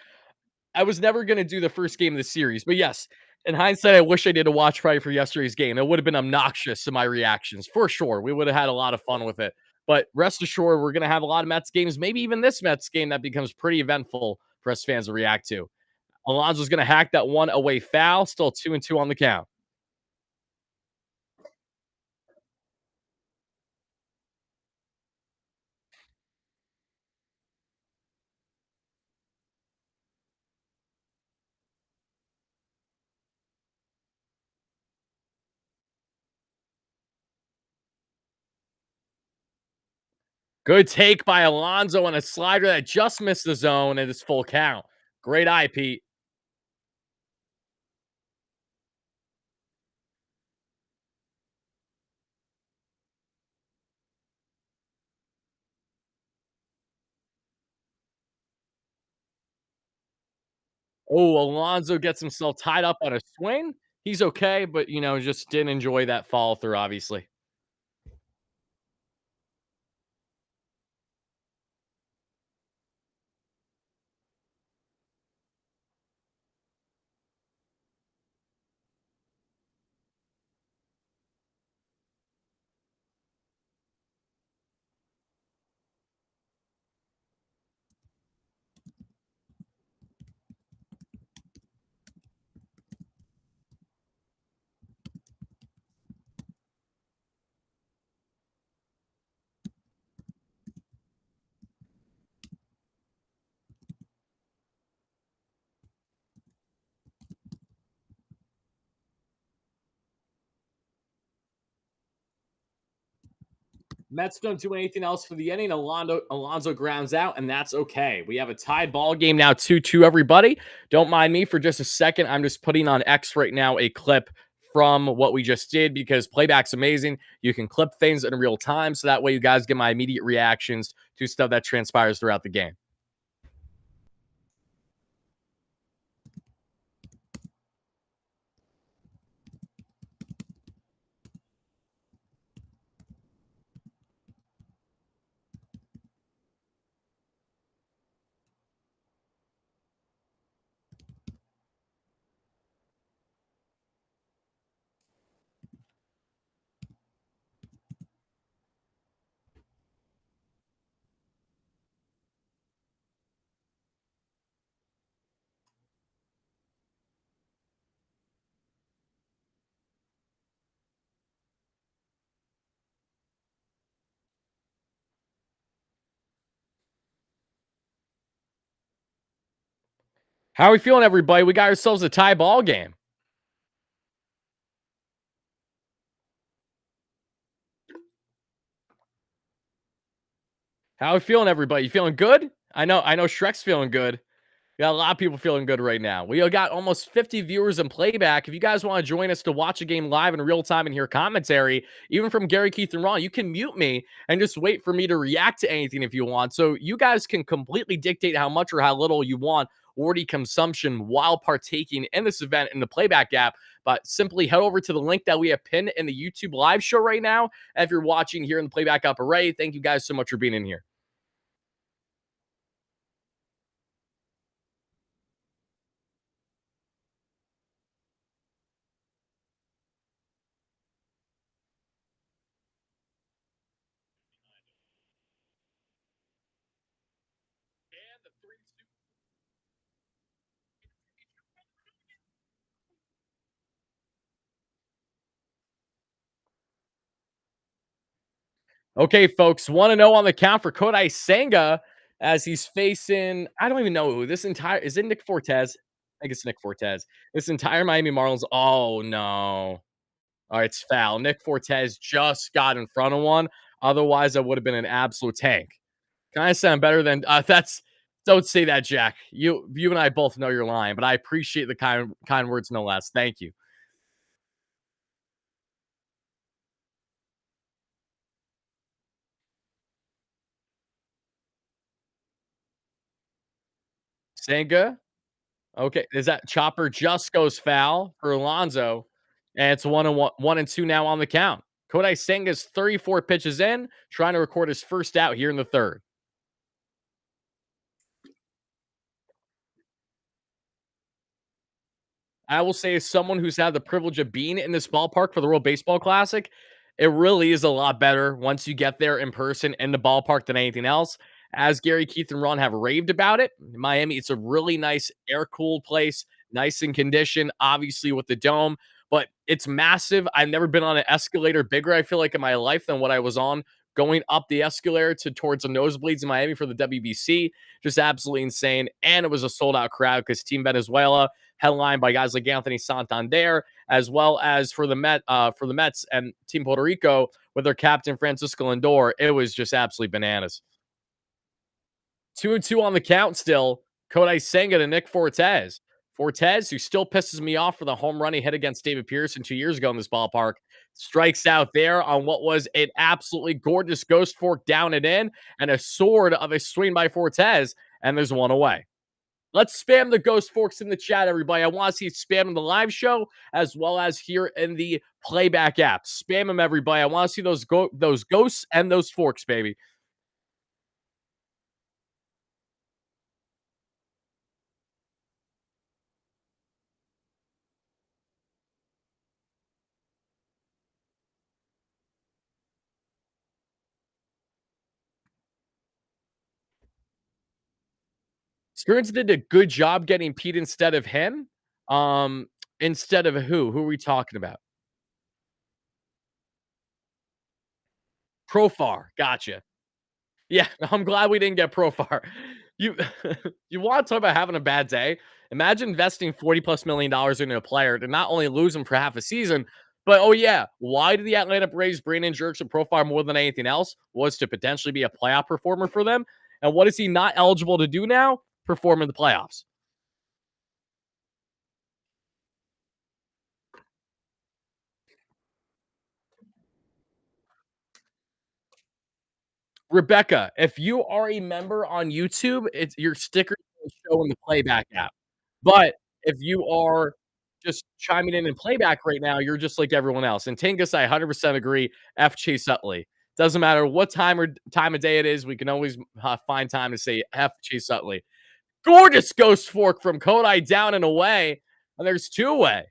I was never gonna do the first game of the series, but yes, in hindsight, I wish I did a watch party for yesterday's game. It would have been obnoxious to my reactions, for sure. We would have had a lot of fun with it. But rest assured, we're gonna have a lot of Mets games, maybe even this Mets game that becomes pretty eventful for us fans to react to. Alonso's gonna hack that one away foul, still 2-2 on the count. Good take by Alonso on a slider that just missed the zone, and it's full count. Great eye, Pete. Oh, Alonso gets himself tied up on a swing. He's okay, but, just didn't enjoy that follow through, obviously. Mets don't do anything else for the inning. Alonso grounds out, and that's okay. We have a tied ball game now, 2-2, everybody. Don't mind me for just a second. I'm just putting on X right now a clip from what we just did because playback's amazing. You can clip things in real time, so that way you guys get my immediate reactions to stuff that transpires throughout the game. How are we feeling, everybody? We got ourselves a tie ball game. How are we feeling, everybody? You feeling good? I know Shrek's feeling good. We got a lot of people feeling good right now. We got almost 50 viewers in playback. If you guys want to join us to watch a game live in real time and hear commentary, even from Gary, Keith, and Ron, you can mute me and just wait for me to react to anything if you want. So you guys can completely dictate how much or how little you want Wardy consumption while partaking in this event in the playback app. But simply head over to the link that we have pinned in the YouTube live show right now. And if you're watching here in the playback app array, thank you guys so much for being in here. Okay, folks, 1-0 on the count for Kodai Senga as he's facing I don't even know who this entire is it Nick Fortes? I think it's Nick Fortes. This entire Miami Marlins oh, no. Alright, it's foul. Nick Fortes just got in front of one. Otherwise, that would have been an absolute tank. Kinda sound better than that's don't say that, Jack. You and I both know you're lying, but I appreciate the kind words no less. Thank you. Senga Okay, is that chopper just goes foul for Alonso, and it's 1-2 now on the count. Kodai Senga's 34 pitches in, trying to record his first out here in the third. I will say, as someone who's had the privilege of being in this ballpark for the World Baseball Classic, it really is a lot better once you get there in person in the ballpark than anything else. As Gary, Keith, and Ron have raved about it, Miami, it's a really nice air cooled place, nice in condition, obviously with the dome, but it's massive. I've never been on an escalator bigger, I feel like, in my life than what I was on going up the escalator to towards the nosebleeds in Miami for the WBC. Just absolutely insane. And it was a sold out crowd because Team Venezuela, headlined by guys like Anthony Santander, as well as for the Mets and Team Puerto Rico with their captain Francisco Lindor. It was just absolutely bananas. 2-2 on the count still. Kodai Senga to Nick Fortes. Fortes, who still pisses me off for the home run he hit against David Pearson 2 years ago in this ballpark, strikes out there on what was an absolutely gorgeous ghost fork down and in, and a sword of a swing by Fortes, and there's one away. Let's spam the ghost forks in the chat, everybody. I want to see it spam in the live show as well as here in the playback app. Spam them, everybody. I want to see those ghosts and those forks, baby. Stearns did a good job getting Pete instead of him. Um, Instead of who? Who are we talking about? Profar. Gotcha. Yeah, I'm glad we didn't get Profar. You you want to talk about having a bad day? Imagine investing 40 plus $1 million into a player to not only lose him for half a season, but oh yeah, why did the Atlanta Braves bring in Jerks and Profar more than anything else? Was to potentially be a playoff performer for them. And what is he not eligible to do now? Perform in the playoffs. Rebecca, if you are a member on YouTube, it's your sticker will show in the playback app. But if you are just chiming in playback right now, you're just like everyone else. And Tingus, I 100% agree. F Chase Utley. Doesn't matter what time of day it is. We can always find time to say F Chase Utley. Gorgeous ghost fork from Kodai down and away, and there's two away.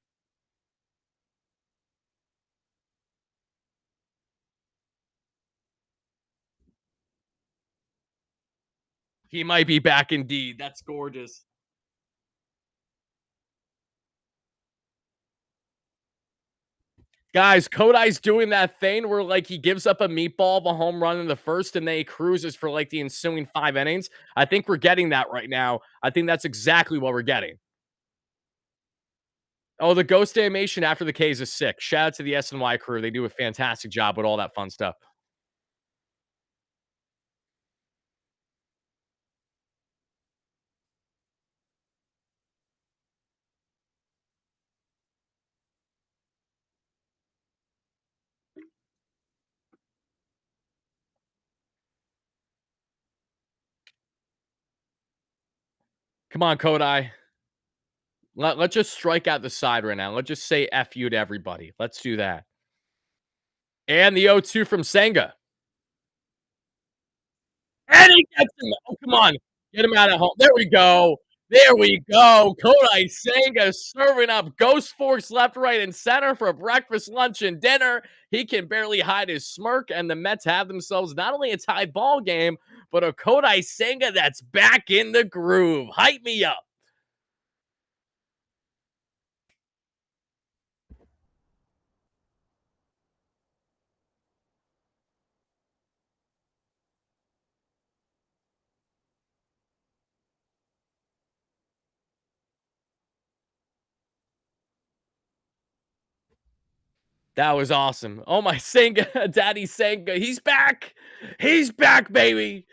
He might be back indeed. That's gorgeous. Guys, Kodai's doing that thing where like he gives up a meatball of a home run in the first and then he cruises for like the ensuing 5 innings. I think we're getting that right now. I think that's exactly what we're getting. Oh, the ghost animation after the K's is sick. Shout out to the SNY crew. They do a fantastic job with all that fun stuff. Come on, Kodai. Let's just strike out the side right now. Let's just say F you to everybody. Let's do that. And the 0-2 from Senga. And he gets him. Oh, come on. Get him out of home. There we go. There we go. Kodai Senga serving up ghost forks left, right, and center for breakfast, lunch, and dinner. He can barely hide his smirk, and the Mets have themselves not only a tied ball game, but a Kodai Senga that's back in the groove. Hype me up. That was awesome. Oh my Senga, Daddy Senga, he's back. He's back, baby.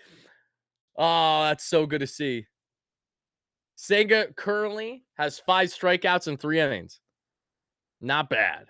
Oh, that's so good to see. Senga currently has 5 strikeouts in 3 innings. Not bad.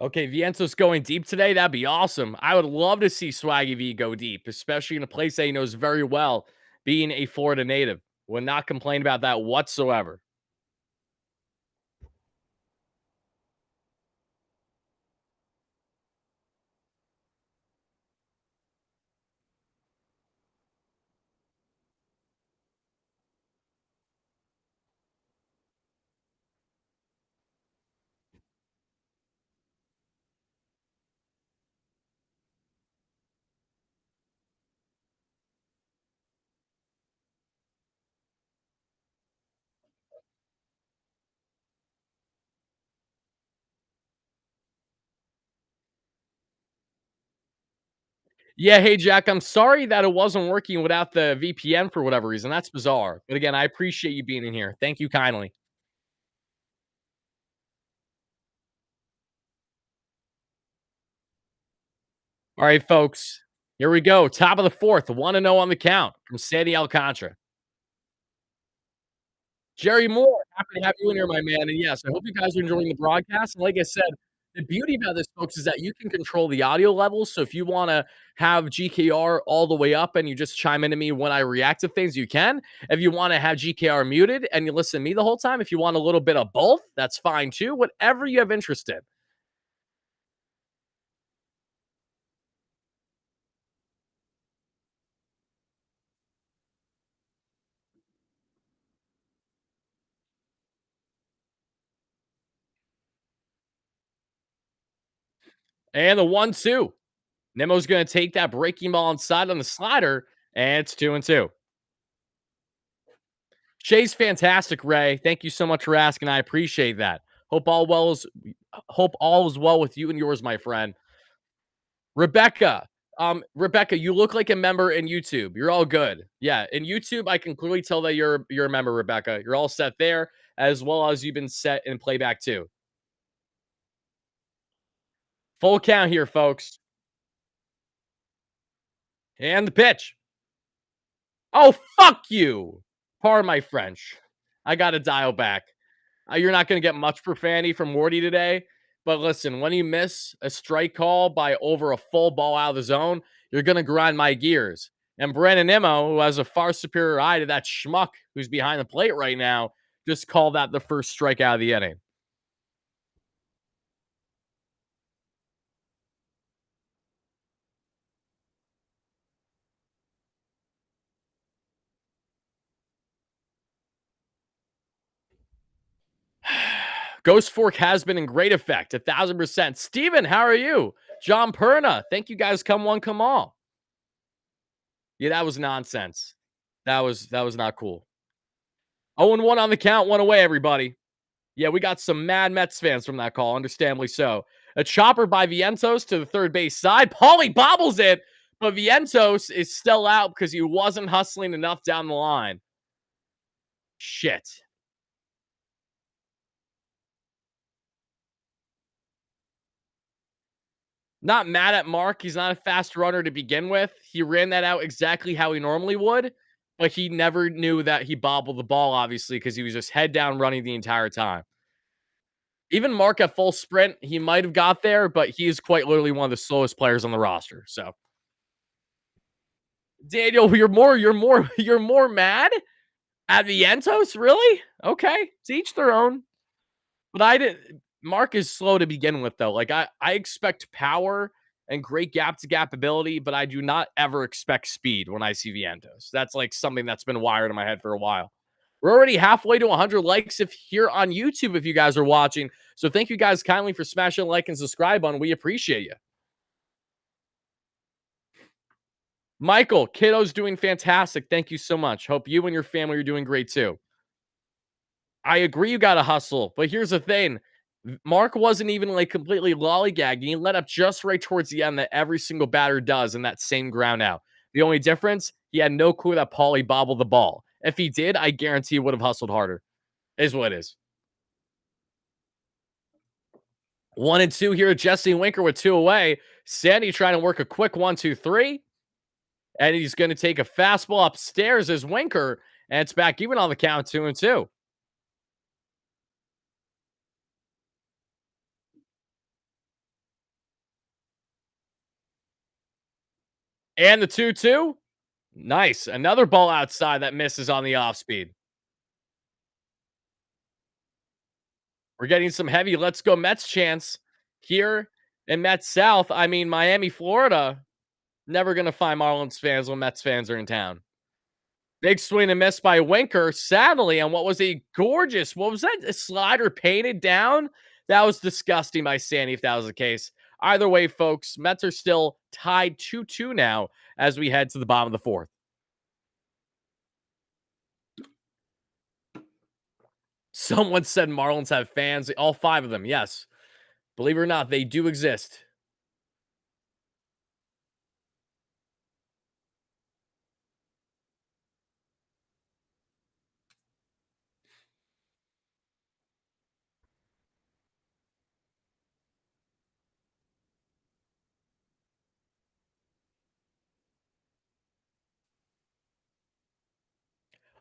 Okay, Vientos going deep today. That'd be awesome. I would love to see Swaggy V go deep, especially in a place that he knows very well, being a Florida native. Would not complain about that whatsoever. Yeah, hey Jack, I'm sorry that it wasn't working without the VPN for whatever reason. That's bizarre. But again, I appreciate you being in here. Thank you kindly. All right, folks. Here we go. Top of the fourth, 1-0 on the count from Sandy Alcantara. Jerry Moore, happy to have you in here, my man. And yes, I hope you guys are enjoying the broadcast. And like I said, the beauty about this, folks, is that you can control the audio levels. So if you want to have GKR all the way up and you just chime into me when I react to things, you can. If you want to have GKR muted and you listen to me the whole time, if you want a little bit of both, that's fine too. Whatever you have interest in. And the 1-2. Nemo's going to take that breaking ball inside on the slider, and it's 2-2. Shay's fantastic, Ray. Thank you so much for asking. I appreciate that. Hope all is well with you and yours, my friend. Rebecca. Rebecca, you look like a member in YouTube. You're all good. Yeah, in YouTube, I can clearly tell that you're a member, Rebecca. You're all set there, as well as you've been set in playback too. Full count here, folks. And the pitch. Oh, fuck you. Pardon my French. I got to dial back. You're not going to get much profanity from Wardy today. But listen, when you miss a strike call by over a full ball out of the zone, you're going to grind my gears. And Brandon Nimo, who has a far superior eye to that schmuck who's behind the plate right now, just called that the first strikeout of the inning. Ghost Fork has been in great effect, 1,000%. Steven, how are you? John Perna, thank you guys. Come one, come all. Yeah, that was nonsense. That was not cool. 0-1 on the count, one away, everybody. Yeah, we got some mad Mets fans from that call, understandably so. A chopper by Vientos to the third base side. Paulie bobbles it, but Vientos is still out because he wasn't hustling enough down the line. Shit. Not mad at Mark. He's not a fast runner to begin with. He ran that out exactly how he normally would, but he never knew that he bobbled the ball, obviously, because he was just head down running the entire time. Even Mark at full sprint, he might have got there, but he is quite literally one of the slowest players on the roster. So, Daniel, you're more mad at Vientos, really? Okay, to each their own. But I didn't. Mark is slow to begin with, though. Like I expect power and great gap to gap ability, but I do not ever expect speed when I see Vientos. That's like something that's been wired in my head for a while. We're already halfway to 100 likes if here on YouTube if you guys are watching. So thank you guys kindly for smashing like and subscribe on. We appreciate you. Michael, kiddo's doing fantastic. Thank you so much. Hope you and your family are doing great too. I agree you got to hustle, but here's the thing. Mark wasn't even like completely lollygagging. He let up just right towards the end that every single batter does in that same ground out. The only difference, he had no clue that Paulie bobbled the ball. If he did, I guarantee he would have hustled harder. Is what it is. 1-2 here. Jesse Winker with two away. Sandy trying to work a quick 1-2-3. And he's going to take a fastball upstairs as Winker. And it's back even on the count 2-2. And the 2-2. Nice. Another ball outside that misses on the off speed. We're getting some heavy let's go Mets chants here in Mets South. I mean, Miami, Florida. Never going to find Marlins fans when Mets fans are in town. Big swing and miss by Winker. Sadly, on what was a gorgeous, what was that? A slider painted down? That was disgusting by Sandy, if that was the case. Either way, folks, Mets are still tied 2-2 now as we head to the bottom of the fourth. Someone said Marlins have fans, all five of them. Yes. Believe it or not, they do exist.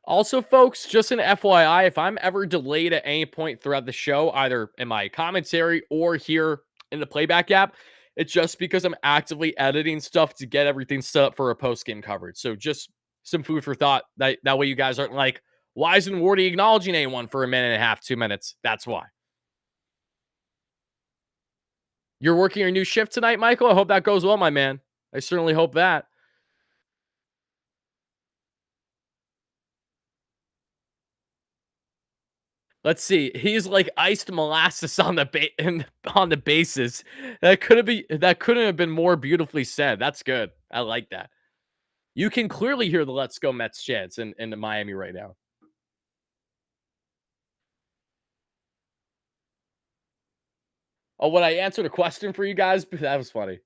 Also, folks, just an FYI, if I'm ever delayed at any point throughout the show, either in my commentary or here in the playback app, it's just because I'm actively editing stuff to get everything set up for a post game coverage. So just some food for thought. That way you guys aren't like, why isn't Wardy acknowledging anyone for a minute and a half, 2 minutes? That's why. You're working your new shift tonight, Michael? I hope that goes well, my man. I certainly hope that. Let's see. He's like iced molasses on the on the bases. That couldn't have been more beautifully said. That's good. I like that. You can clearly hear the "Let's Go Mets" chants in Miami right now. Oh, when I answered a question for you guys, that was funny.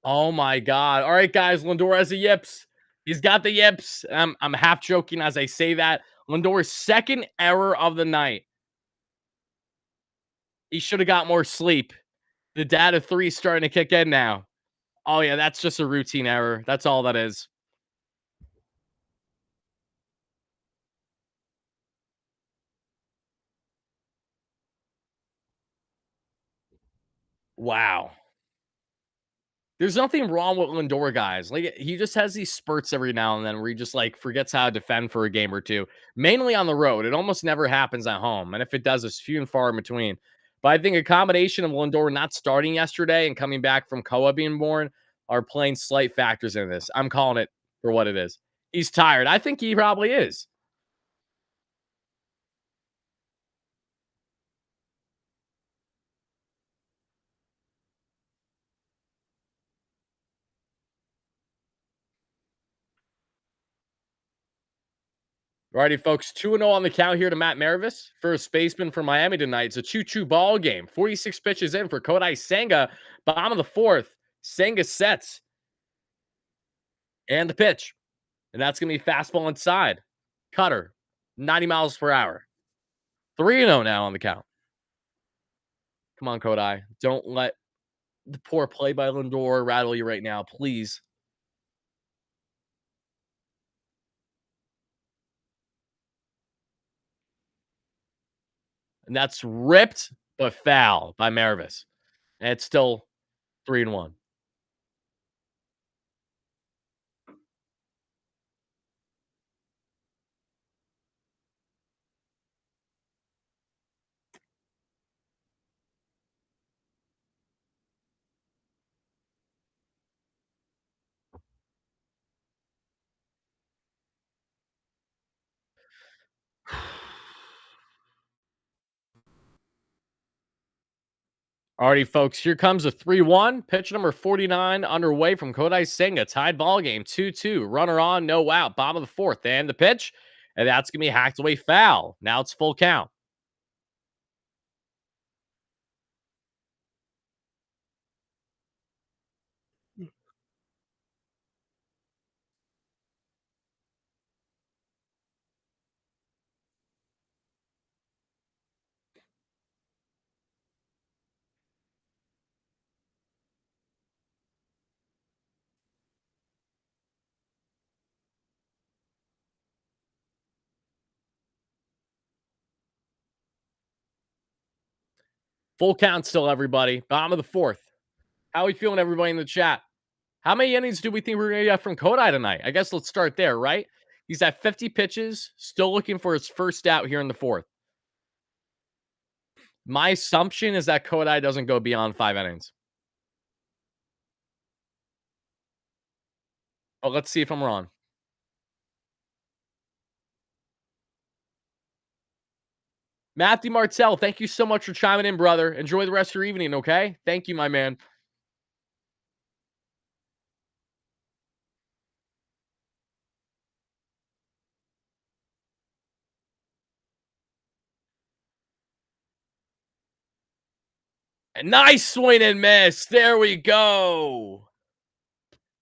Oh my god! All right, guys. Lindor has the yips. He's got the yips. I'm half joking as I say that. Lindor's second error of the night. He should have got more sleep. The data three is starting to kick in now. Oh yeah, that's just a routine error. That's all that is. Wow. There's nothing wrong with Lindor, guys. Like he just has these spurts every now and then where he just like forgets how to defend for a game or two. Mainly on the road. It almost never happens at home. And if it does, it's few and far in between. But I think a combination of Lindor not starting yesterday and coming back from Koa being born are playing slight factors in this. I'm calling it for what it is. He's tired. I think he probably is. Alrighty, folks. 2-0 on the count here to Matt Mervis, first baseman for Miami tonight. It's a choo-choo ball game. 46 pitches in for Kodai Senga. Bottom of the fourth. Senga sets and the pitch. And that's going to be fastball inside. Cutter. 90 miles per hour. 3-0 now on the count. Come on, Kodai. Don't let the poor play by Lindor rattle you right now, please. And that's ripped but foul by Mervis. And it's still 3-1. Alrighty, folks, here comes a 3-1. Pitch number 49 underway from Kodai Senga. Tied ball game, 2-2. Runner on, no out. Bottom of the fourth. And the pitch. and that's going to be hacked away foul. Now it's full count. Full count still, everybody. Bottom of the fourth. How are we feeling, everybody in the chat? How many innings do we think we're going to get from Kodai tonight? I guess let's start there, right? He's at 50 pitches, still looking for his first out here in the fourth. My assumption is that Kodai doesn't go beyond 5 innings. Oh, let's see if I'm wrong. Matthew Martell, thank you so much for chiming in, brother. Enjoy the rest of your evening, okay? Thank you, my man. Nice swing and miss. There we go.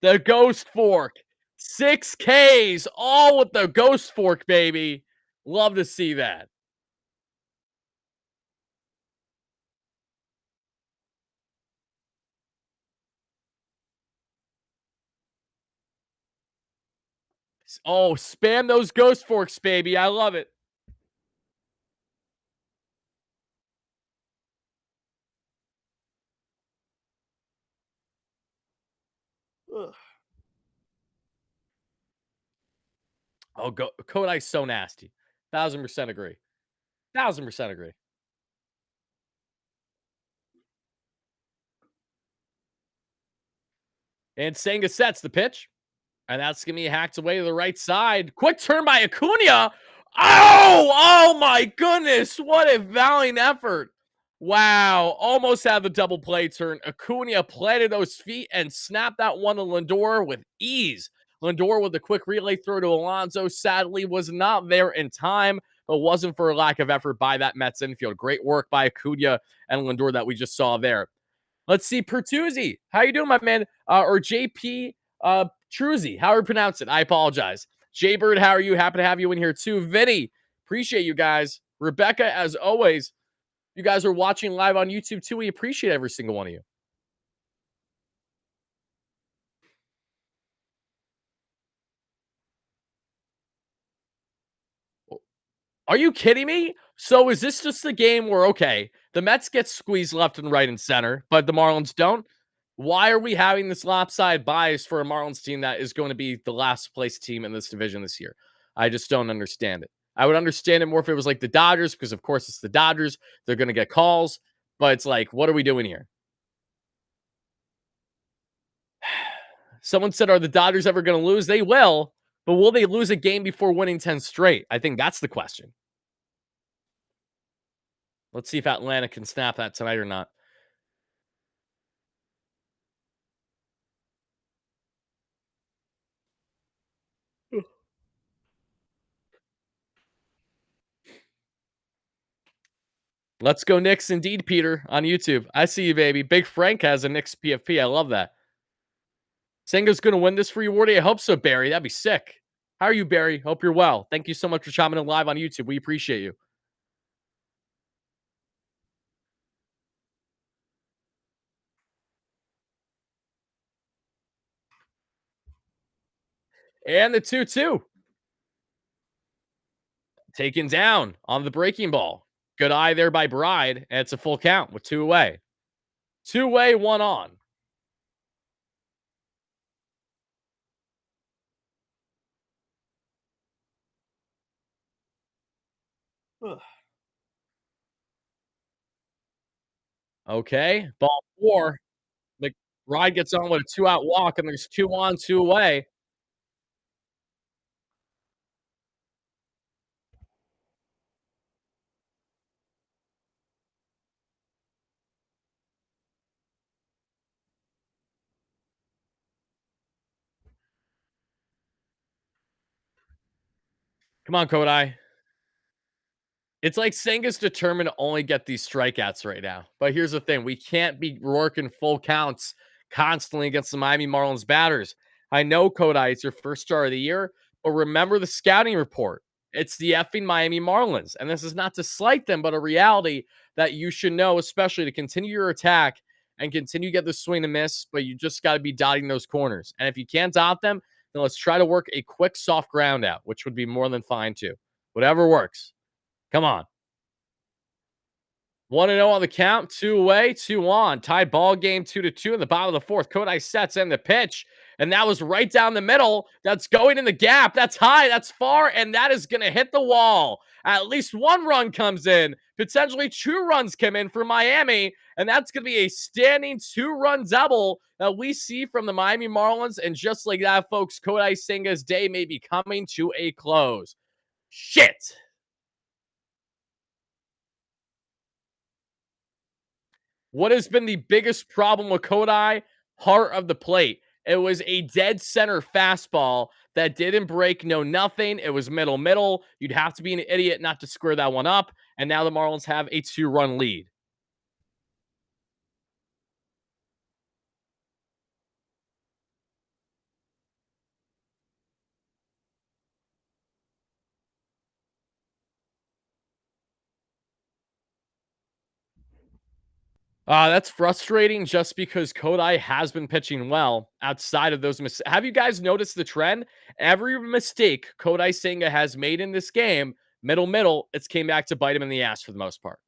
The ghost fork. 6 Ks, all with the ghost fork, baby. Love to see that. Oh, spam those ghost forks, baby. I love it. Ugh. Oh, Kodai's so nasty. 1000% agree. 1000% agree. And Senga sets the pitch. And that's going to be hacked away to the right side. Quick turn by Acuna. Oh my goodness. What a valiant effort. Wow. Almost had the double play turn. Acuna planted those feet and snapped that one to Lindor with ease. Lindor with a quick relay throw to Alonso sadly was not there in time, but wasn't for a lack of effort by that Mets infield. Great work by Acuna and Lindor that we just saw there. Let's see, Pertuzzi. How you doing, my man? Or JP Truzzi. How do you pronounce it? I apologize. Jaybird, how are you? Happy to have you in here too. Vinny, appreciate you guys. Rebecca, as always, you guys are watching live on YouTube too. We appreciate every single one of you. Are you kidding me? So is this just a game where, okay, the Mets get squeezed left and right and center, but the Marlins don't? Why are we having this lopsided bias for a Marlins team that is going to be the last place team in this division this year? I just don't understand it. I would understand it more if it was like the Dodgers, because of course it's the Dodgers. They're going to get calls, but it's like, what are we doing here? Someone said, are the Dodgers ever going to lose? They will, but will they lose a game before winning 10 straight? I think that's the question. Let's see if Atlanta can snap that tonight or not. Let's go Knicks indeed, Peter, on YouTube. I see you, baby. Big Frank has a Knicks PFP. I love that. Senga's going to win this for you, Wardy. I hope so, Barry. That'd be sick. How are you, Barry? Hope you're well. Thank you so much for chiming in live on YouTube. We appreciate you. And the 2-2. Taken down on the breaking ball. Good eye there by Bride. And it's a full count with 2 away. 2 away, 1 on. Ugh. Okay. Ball 4. McBride gets on with a 2-out walk, and there's 2 on, 2 away. Come on, Kodai. It's like Senga's determined to only get these strikeouts right now. But here's the thing, we can't be working full counts constantly against the Miami Marlins batters. I know, Kodai, it's your first start of the year, but remember the scouting report. It's the effing Miami Marlins. And this is not to slight them, but a reality that you should know, especially to continue your attack and continue to get the swing and miss, but you just got to be dotting those corners. And if you can't dot them, then let's try to work a quick soft ground out, which would be more than fine too. Whatever works. Come on. 1-0 on the count, 2 away, 2 on. Tied ball game 2-2 in the bottom of the fourth. Kodai sets in the pitch, and that was right down the middle. That's going in the gap. That's high, that's far, and that is going to hit the wall. At least one run comes in. Potentially 2 runs come in for Miami, and that's going to be a standing 2-run double that we see from the Miami Marlins. And just like that, folks, Kodai Senga's day may be coming to a close. Shit. What has been the biggest problem with Kodai? Heart of the plate. It was a dead center fastball that didn't break, no nothing. It was middle. You'd have to be an idiot not to square that one up. And now the Marlins have a 2-run lead. That's frustrating just because Kodai has been pitching well outside of those mistakes. Have you guys noticed the trend? Every mistake Kodai Senga has made in this game, middle, it's came back to bite him in the ass for the most part.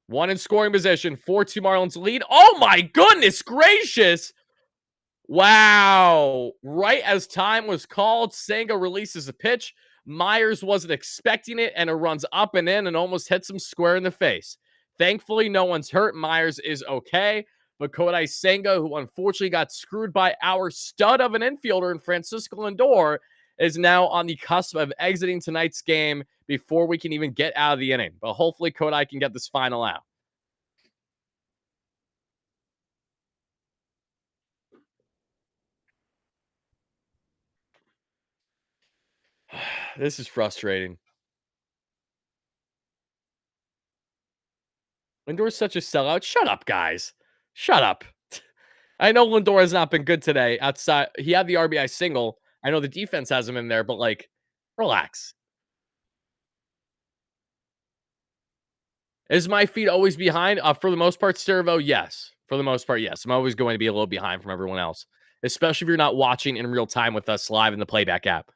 One in scoring position, 4-2 Marlins lead. Oh my goodness gracious! Wow. Right as time was called, Senga releases a pitch. Myers wasn't expecting it, and it runs up and in and almost hits him square in the face. Thankfully, no one's hurt. Myers is okay. But Kodai Senga, who unfortunately got screwed by our stud of an infielder in Francisco Lindor, is now on the cusp of exiting tonight's game before we can even get out of the inning. But hopefully, Kodai can get this final out. This is frustrating. Lindor's such a sellout. Shut up, guys. Shut up. I know Lindor has not been good today. Outside, he had the RBI single. I know the defense has him in there, but like, relax. Is my feet always behind? For the most part, Servo, yes. For the most part, yes. I'm always going to be a little behind from everyone else, especially if you're not watching in real time with us live in the playback app.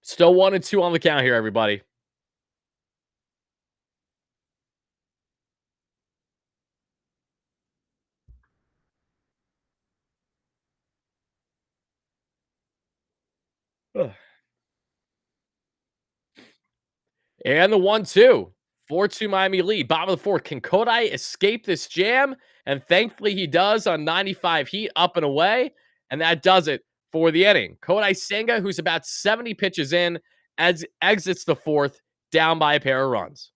Still 1-2 on the count here, everybody. Ugh. And the 1-2. 4-2 Miami lead. Bottom of the fourth. Can Kodai escape this jam? And thankfully he does on 95 heat up and away. And that does it for the inning. Kodai Senga, who's about 70 pitches in, exits the fourth down by a pair of runs.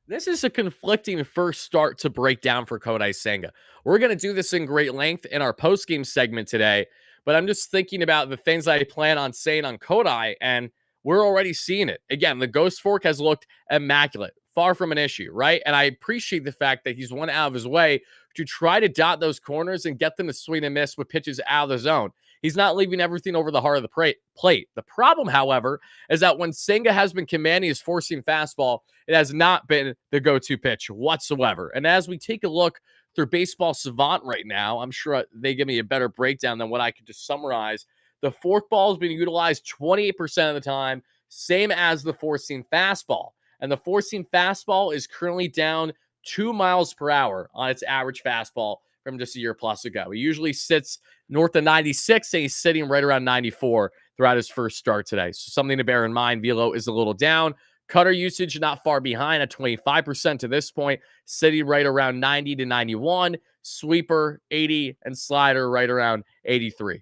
This is a conflicting first start to break down for Kodai Senga. We're going to do this in great length in our post-game segment today, but I'm just thinking about the things I plan on saying on Kodai, and we're already seeing it. Again, the Ghost Fork has looked immaculate, far from an issue, right? And I appreciate the fact that he's went out of his way to try to dot those corners and get them to swing and miss with pitches out of the zone. He's not leaving everything over the heart of the plate. The problem, however, is that when Senga has been commanding his four-seam fastball, it has not been the go-to pitch whatsoever. And as we take a look through Baseball Savant right now, I'm sure they give me a better breakdown than what I could just summarize. The forkball has been utilized 28% of the time, same as the four-seam fastball. And the four-seam fastball is currently down 2 miles per hour on its average fastball from just a year plus ago. He usually sits north of 96, and he's sitting right around 94 throughout his first start today. So something to bear in mind. Velo is a little down. Cutter usage not far behind at 25% to this point, sitting right around 90 to 91. Sweeper 80, and slider right around 83.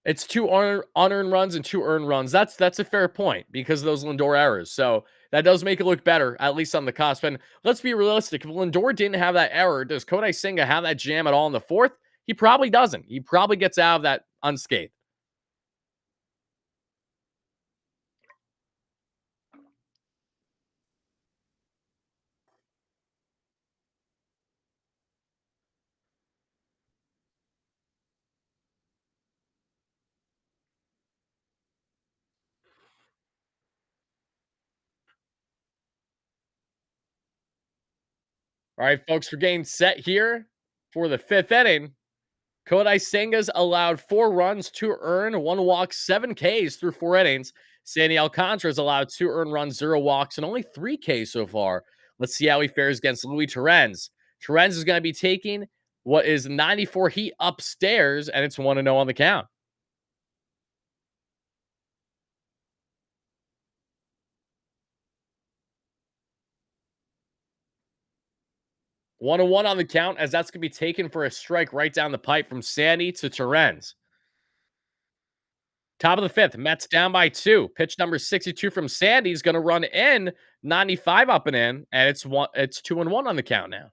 It's 2 unearned runs and 2 earned runs. That's a fair point because of those Lindor errors. So that does make it look better, at least on the cusp. And let's be realistic. If Lindor didn't have that error, does Kodai Senga have that jam at all in the fourth? He probably doesn't. He probably gets out of that unscathed. All right, folks, we're getting set here for the fifth inning. Kodai Senga's allowed 4 runs, 2 earned, 1 walk, 7 Ks through 4 innings. Sandy Alcantara's allowed 2 earned runs, 0 walks, and only 3 Ks so far. Let's see how he fares against Luis Torrens. Torrens is going to be taking what is 94 heat upstairs, and it's 1-0 on the count. 1-1 on the count, as that's going to be taken for a strike right down the pipe from Sandy to Torrens. Top of the fifth, Mets down by 2. Pitch number 62 from Sandy is going to run in 95 up and in, and it's 2-1 on the count now.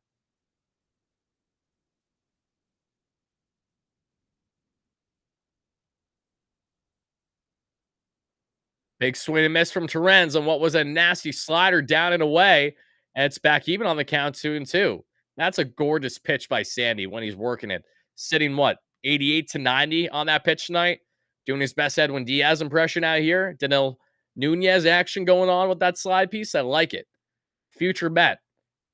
Big swing and miss from Torrens on what was a nasty slider down and away, and it's back even on the count 2-2. That's a gorgeous pitch by Sandy when he's working it. Sitting what, 88 to 90 on that pitch tonight? Doing his best Edwin Diaz impression out here. Danil Nunez action going on with that slide piece. I like it. Future bet.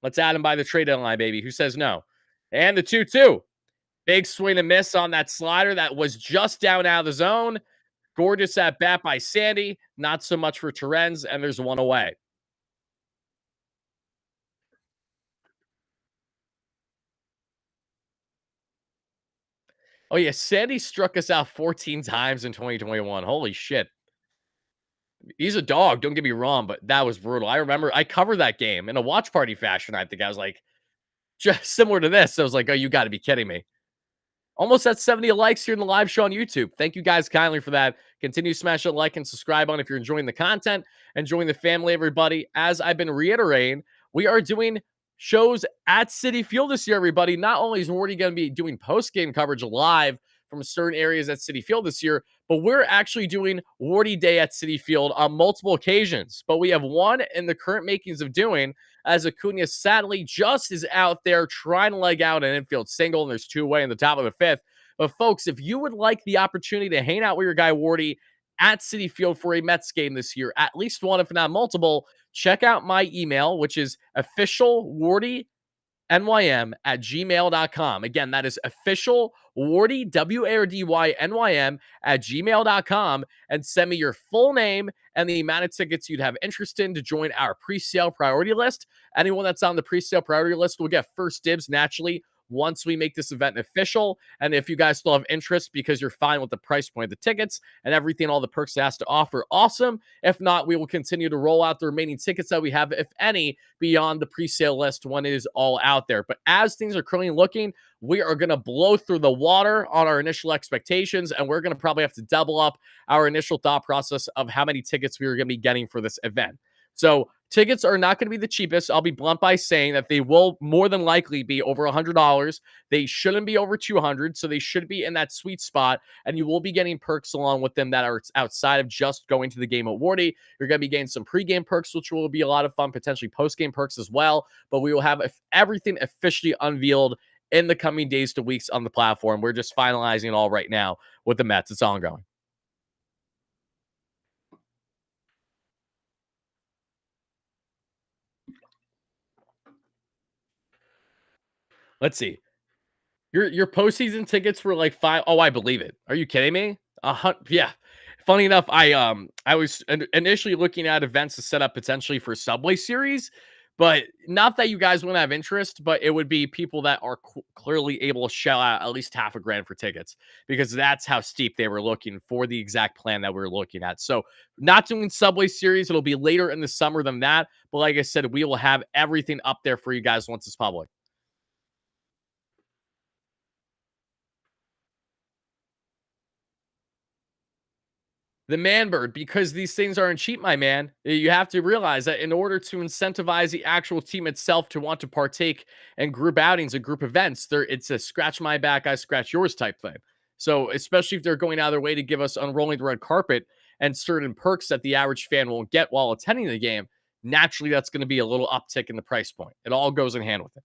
Let's add him by the trade deadline, baby. Who says no? And the 2-2. Big swing and miss on that slider that was just down out of the zone. Gorgeous at bat by Sandy. Not so much for Torrens, and there's one away. Oh, yeah. Sandy struck us out 14 times in 2021. Holy shit. He's a dog. Don't get me wrong, but that was brutal. I remember I covered that game in a watch party fashion. I think I was like, just similar to this. I was like, oh, you got to be kidding me. Almost at 70 likes here in the live show on YouTube. Thank you guys kindly for that. Continue to smash that like and subscribe on if you're enjoying the content, enjoying the family, everybody. As I've been reiterating, we are doing shows at City Field this year, everybody. Not only is Wardy going to be doing post-game coverage live from certain areas at City Field this year, but we're actually doing Wardy Day at City Field on multiple occasions. But we have one in the current makings of doing, as Acuna sadly just is out there trying to leg out an infield single, and there's 2 away in the top of the fifth. But folks, if you would like the opportunity to hang out with your guy Wardy at City Field for a Mets game this year, at least one, if not multiple, check out my email, which is official Wardy NYM at gmail.com. Again, that is official Wardy, WARDYNYM at gmail.com, and send me your full name and the amount of tickets you'd have interest in to join our pre-sale priority list. Anyone that's on the pre-sale priority list will get first dibs naturally once we make this event official. And if you guys still have interest because you're fine with the price point of the tickets and everything, all the perks it has to offer, awesome. If not, we will continue to roll out the remaining tickets that we have, if any, beyond the pre-sale list when it is all out there. But as things are currently looking, we are going to blow through the water on our initial expectations, and we're going to probably have to double up our initial thought process of how many tickets we are going to be getting for this event. So tickets are not going to be the cheapest. I'll be blunt by saying that they will more than likely be over $100. They shouldn't be over 200, so they should be in that sweet spot, and you will be getting perks along with them that are outside of just going to the game at Wardy. You're going to be getting some pregame perks, which will be a lot of fun, potentially postgame perks as well, but we will have everything officially unveiled in the coming days to weeks on the platform. We're just finalizing it all right now with the Mets. It's ongoing. Let's see. Your postseason tickets were like 5. Oh, I believe it. Are you kidding me? Yeah. Funny enough, I was initially looking at events to set up potentially for Subway Series, but not that you guys wouldn't have interest, but it would be people that are clearly able to shell out at least half a grand for tickets, because that's how steep they were looking for the exact plan that we were looking at. So not doing Subway Series. It'll be later in the summer than that. But like I said, we will have everything up there for you guys once it's public. The man bird, because these things aren't cheap, my man. You have to realize that in order to incentivize the actual team itself to want to partake in group outings and group events, it's a scratch my back, I scratch yours type thing. So, especially if they're going out of their way to give us unrolling the red carpet and certain perks that the average fan won't get while attending the game, naturally that's going to be a little uptick in the price point. It all goes in hand with it.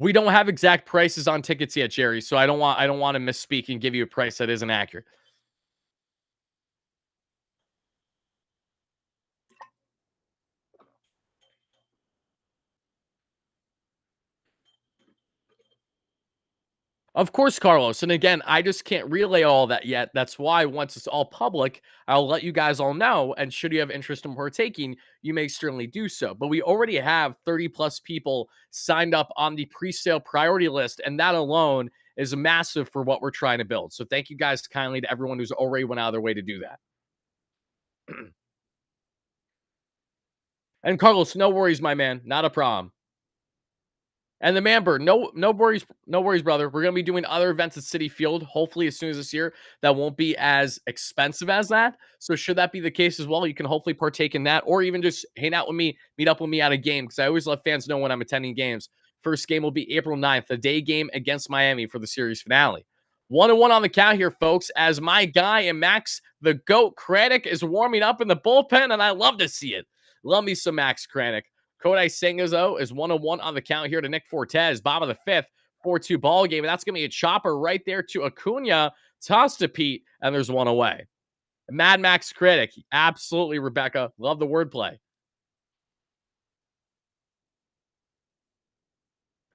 We don't have exact prices on tickets yet, Jerry, so I don't want to misspeak and give you a price that isn't accurate. Of course, Carlos. And again, I just can't relay all that yet. That's why once it's all public, I'll let you guys all know. And should you have interest in partaking, you may certainly do so. But we already have 30 plus people signed up on the pre-sale priority list. And that alone is massive for what we're trying to build. So thank you guys kindly to everyone who's already went out of their way to do that. And Carlos, no worries, my man. Not a problem. And the man bird, no worries, no worries, brother. We're gonna be doing other events at City Field, hopefully as soon as this year. That won't be as expensive as that. So should that be the case as well, you can hopefully partake in that, or even just hang out with me, meet up with me at a game, because I always let fans know when I'm attending games. First game will be April 9th, the day game against Miami for the series finale. 1-1 on the count here, folks, as my guy and Max the GOAT Kranich is warming up in the bullpen, and I love to see it. Love me some Max Kranich. Kodai Senga, though, is 1-1 on the count here to Nick Fortes. Bottom of the fifth, 4-2 ball game. And that's going to be a chopper right there to Acuna. Toss to Pete, and there's one away. Mad Max Critic. Absolutely, Rebecca. Love the wordplay.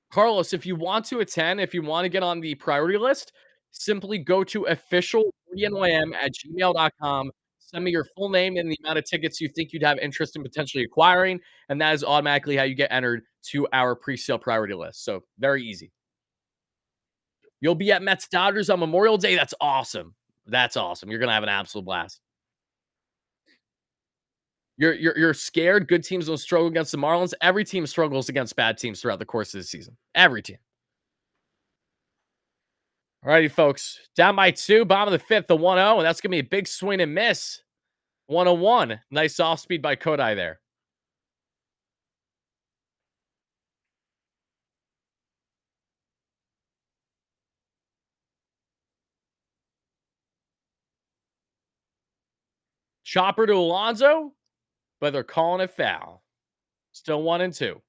Carlos, if you want to attend, if you want to get on the priority list, simply go to official@WardyNYM at gmail.com. Send me your full name and the amount of tickets you think you'd have interest in potentially acquiring, and that is automatically how you get entered to our pre-sale priority list. So very easy. You'll be at Mets Dodgers on Memorial Day. That's awesome. That's awesome. You're gonna have an absolute blast. You're scared. Good teams don't struggle against the Marlins. Every team struggles against bad teams throughout the course of the season. Every team. All righty, folks. Down by two, bottom of the fifth, the 1-0, and that's going to be a big swing and miss. 101. Nice off speed by Kodai there. Chopper to Alonso, but they're calling it foul. Still 1-2.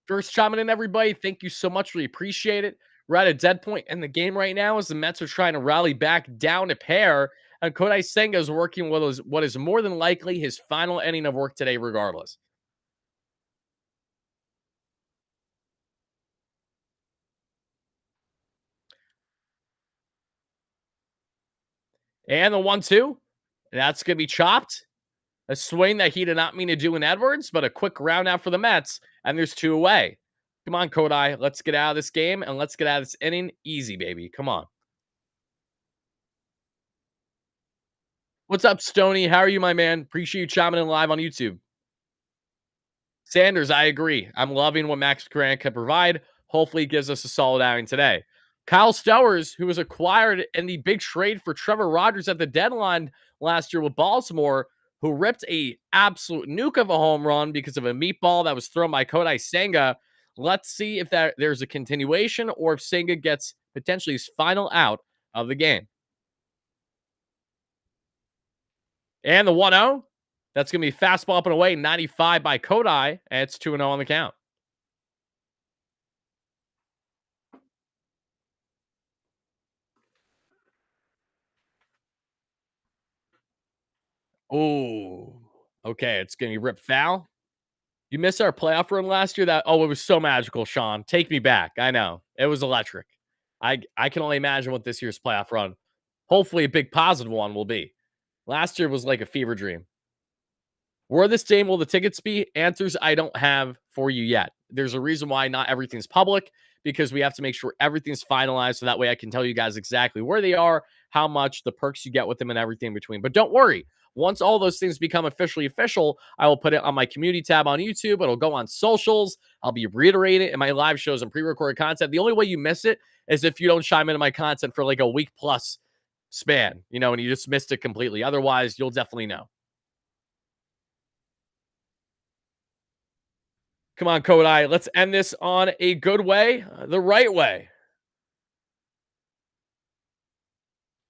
First chiming in, everybody. Thank you so much. Really appreciate it. We're at a dead point in the game right now as the Mets are trying to rally back down a pair. And Kodai Senga is working what is more than likely his final inning of work today, regardless. And the 1-2. That's going to be chopped. A swing that he did not mean to do in Edwards, but a quick round out for the Mets, and there's two away. Come on, Kodai. Let's get out of this game and let's get out of this inning easy, baby. Come on. What's up, Stony? How are you, my man? Appreciate you chiming in live on YouTube. Sanders, I agree. I'm loving what Max Grant can provide. Hopefully, he gives us a solid outing today. Kyle Stowers, who was acquired in the big trade for Trevor Rogers at the deadline last year with Baltimore, who ripped a absolute nuke of a home run because of a meatball that was thrown by Kodai Senga. Let's see if there's a continuation or if Senga gets potentially his final out of the game. And the 1-0, that's going to be fastball up and away, 95 by Kodai, and it's 2-0 on the count. Oh, okay. It's going to be ripped foul. You missed our playoff run last year. It was so magical, Sean. Take me back. I know it was electric. I can only imagine what this year's playoff run, hopefully a big positive one, will be. Last year was like a fever dream. Where this game will the tickets be? Answers I don't have for you yet. There's a reason why not everything's public, because we have to make sure everything's finalized so that way I can tell you guys exactly where they are, how much, the perks you get with them, and everything in between. But don't worry, Once all those things become officially official, I will put it on my community tab on YouTube. It'll go on socials. I'll be reiterating it in my live shows and pre-recorded content. The only way you miss it is if you don't chime into my content for like a week plus span, and you just missed it completely. Otherwise, you'll definitely know. Come on, Kodai. Let's end this on a good way, the right way.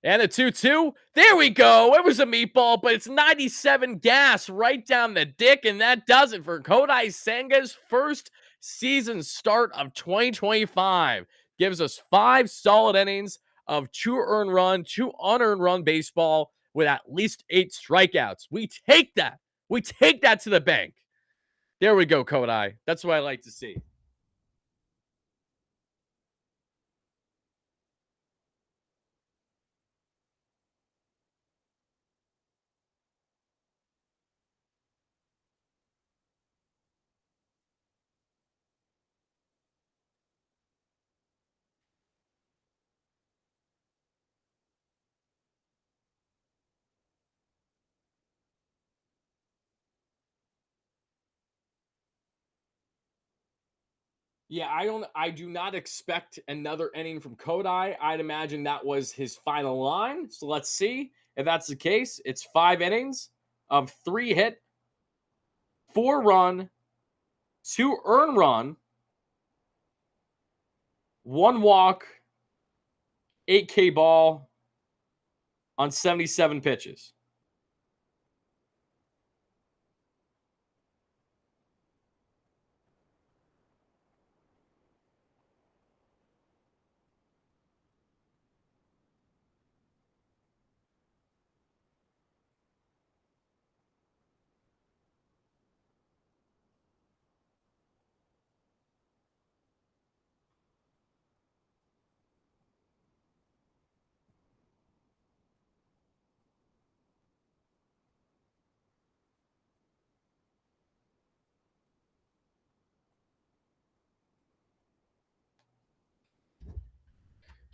And a 2-2. There we go. It was a meatball, but it's 97 gas right down the dick. And that does it for Kodai Senga's first season start of 2025. Gives us 5 solid innings of 2 earned run, 2 unearned run baseball with at least 8 strikeouts. We take that. We take that to the bank. There we go, Kodai. That's what I like to see. Yeah, I do not expect another inning from Kodai. I'd imagine that was his final line. So let's see if that's the case. It's 5 innings of 3 hit, 4 run, 2 earned run, 1 walk, 8K ball on 77 pitches.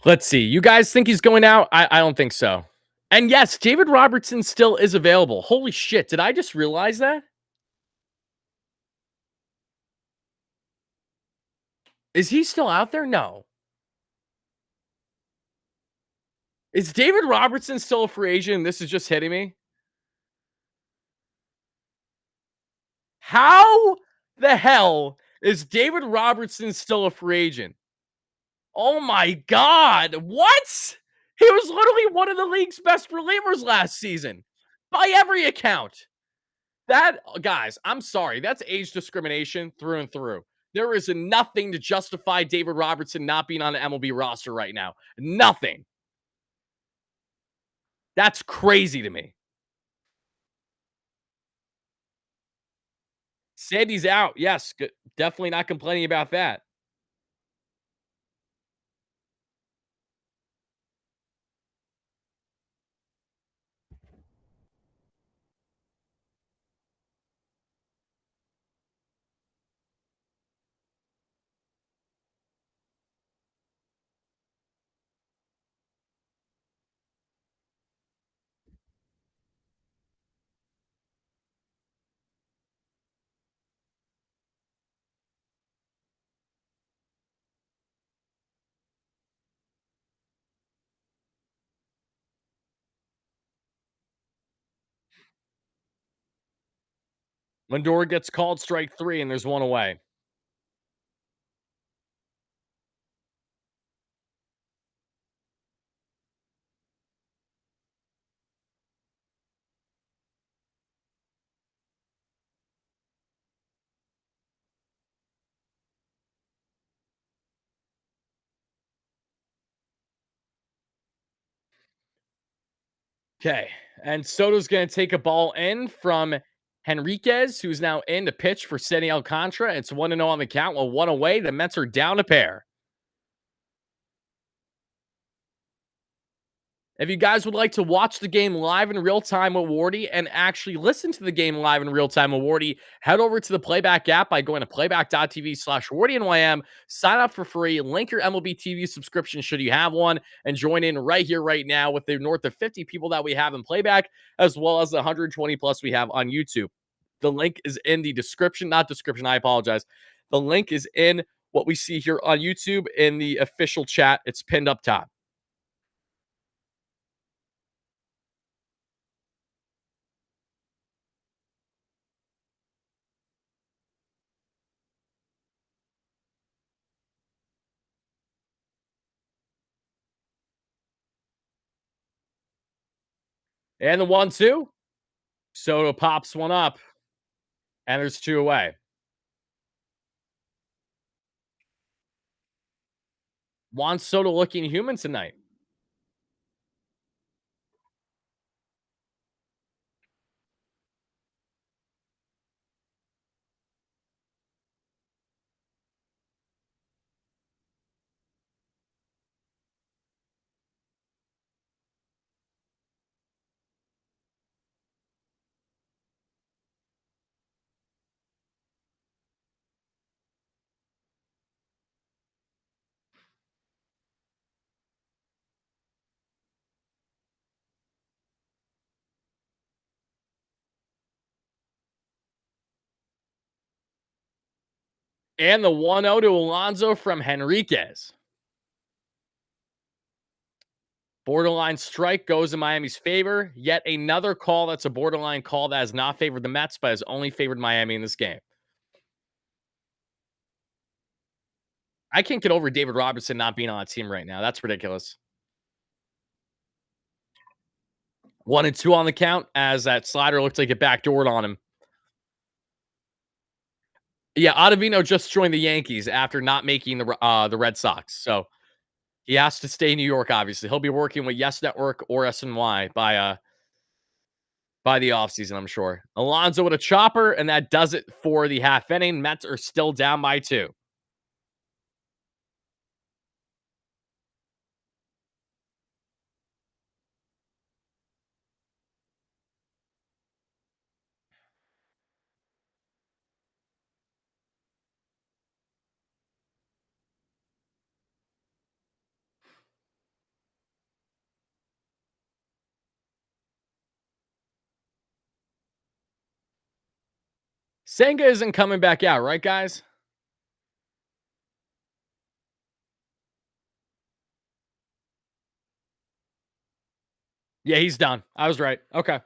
Let's see. You guys think he's going out? I don't think so. And yes, David Robertson still is available. Holy shit. Did I just realize that? Is he still out there? No. Is David Robertson still a free agent? This is just hitting me. How the hell is David Robertson still a free agent? Oh my God. What? He was literally one of the league's best relievers last season by every account. That, guys, I'm sorry. That's age discrimination through and through. There is nothing to justify David Robertson not being on the MLB roster right now. Nothing. That's crazy to me. Sandy's out. Yes, definitely not complaining about that. Lindor gets called strike 3, and there's one away. Okay. And Soto's going to take a ball in from Henriquez, who's now in to pitch for Sandy Alcantara. It's 1-0 on the count. Well, one away. The Mets are down a pair. If you guys would like to watch the game live in real time with Wardy and actually listen to the game live in real time with Wardy, head over to the Playback app by going to playback.tv/WardyNYM. Sign up for free, link your MLB TV subscription should you have one, and join in right here, right now with the north of 50 people that we have in Playback, as well as the 120 plus we have on YouTube. The link is in the description, not description, I apologize. The link is in what we see here on YouTube in the official chat. It's pinned up top. And the 1-2. Soto pops one up, and there's two away. Juan Soto looking human tonight. And the 1-0 to Alonso from Henriquez. Borderline strike goes in Miami's favor. Yet another call that's a borderline call that has not favored the Mets, but has only favored Miami in this game. I can't get over David Robertson not being on a team right now. That's ridiculous. 1-2 on the count as that slider looked like it backdoored on him. Yeah, Ottavino just joined the Yankees after not making the Red Sox. So he has to stay in New York, obviously. He'll be working with Yes Network or SNY by the offseason, I'm sure. Alonso with a chopper, and that does it for the half inning. Mets are still down by 2. Senga isn't coming back out, right, guys? Yeah, he's done. I was right. Okay.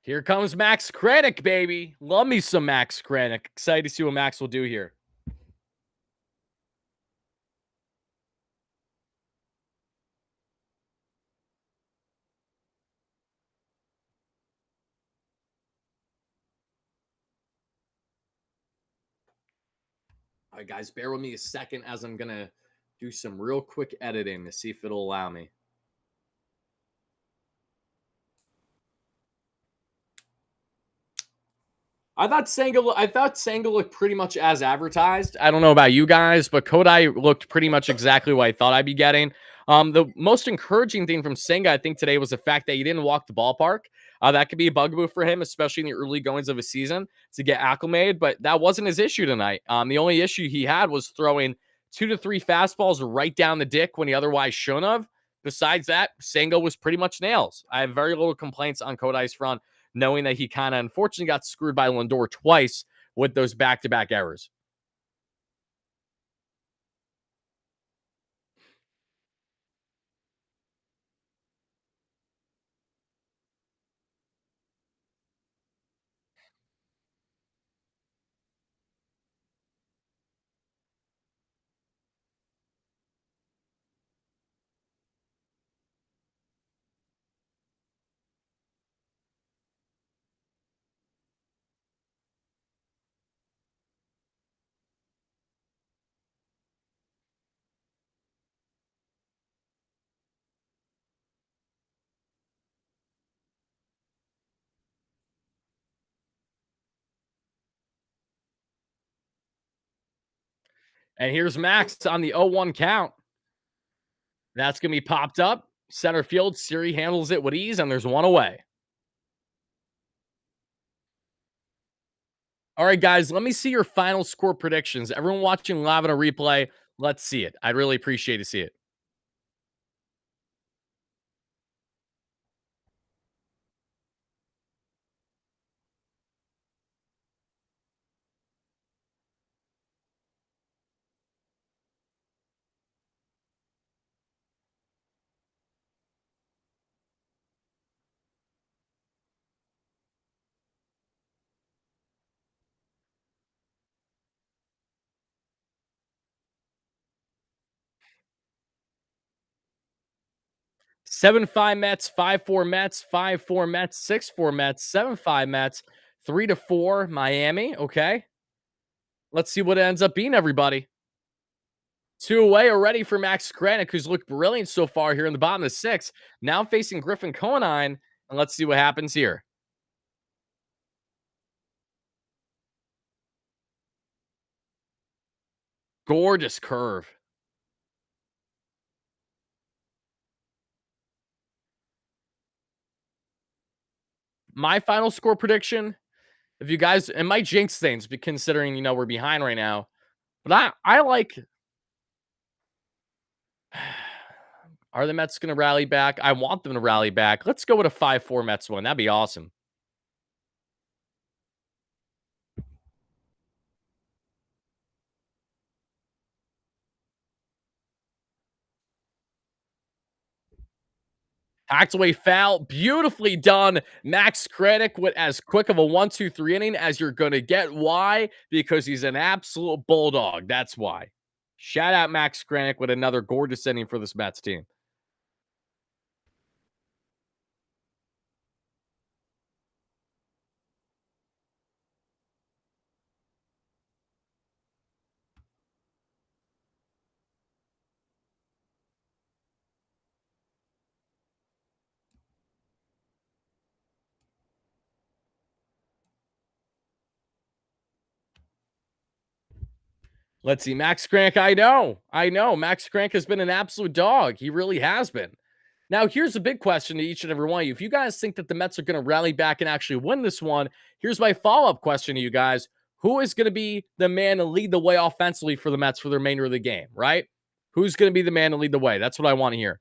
Here comes Max Kranick, baby. Love me some Max Kranick. Excited to see what Max will do here. All right, guys, bear with me a second as I'm going to do some real quick editing to see if it'll allow me. I thought Senga looked pretty much as advertised. I don't know about you guys, but Kodai looked pretty much exactly what I thought I'd be getting. The most encouraging thing from Senga, I think, today was the fact that he didn't walk the ballpark. That could be a bugaboo for him, especially in the early goings of his season to get acclimated. But that wasn't his issue tonight. The only issue he had was throwing 2 to 3 fastballs right down the dick when he otherwise shouldn't have. Besides that, Senga was pretty much nails. I have very little complaints on Kodai's front, knowing that he kind of unfortunately got screwed by Lindor twice with those back-to-back errors. And here's Max on the 0-1 count. That's going to be popped up. Center field, Siri handles it with ease, and there's one away. All right, guys, let me see your final score predictions. Everyone watching live on a replay, let's see it. I'd really appreciate to see it. 7-5 Mets, 5-4 Mets, 5-4 Mets, 6-4 Mets, 7-5 Mets, 3-4 Miami. Okay. Let's see what it ends up being, everybody. Two away already for Max Granick, who's looked brilliant so far here in the bottom of the sixth. Now facing Griffin Conine, and let's see what happens here. Gorgeous curve. My final score prediction, if you guys, and my jinx things, but considering, we're behind right now, but I like, are the Mets going to rally back? I want them to rally back. Let's go with a 5-4 Mets win. That'd be awesome. Hacked away foul. Beautifully done. Max Kranick with as quick of a 1-2-3 inning as you're going to get. Why? Because he's an absolute bulldog. That's why. Shout out Max Kranick with another gorgeous inning for this Mets team. Let's see. Max Kranick, I know. Max Kranick has been an absolute dog. He really has been. Now, here's a big question to each and every one of you. If you guys think that the Mets are going to rally back and actually win this one, here's my follow up question to you guys. Who is going to be the man to lead the way offensively for the Mets for the remainder of the game, right? Who's going to be the man to lead the way? That's what I want to hear.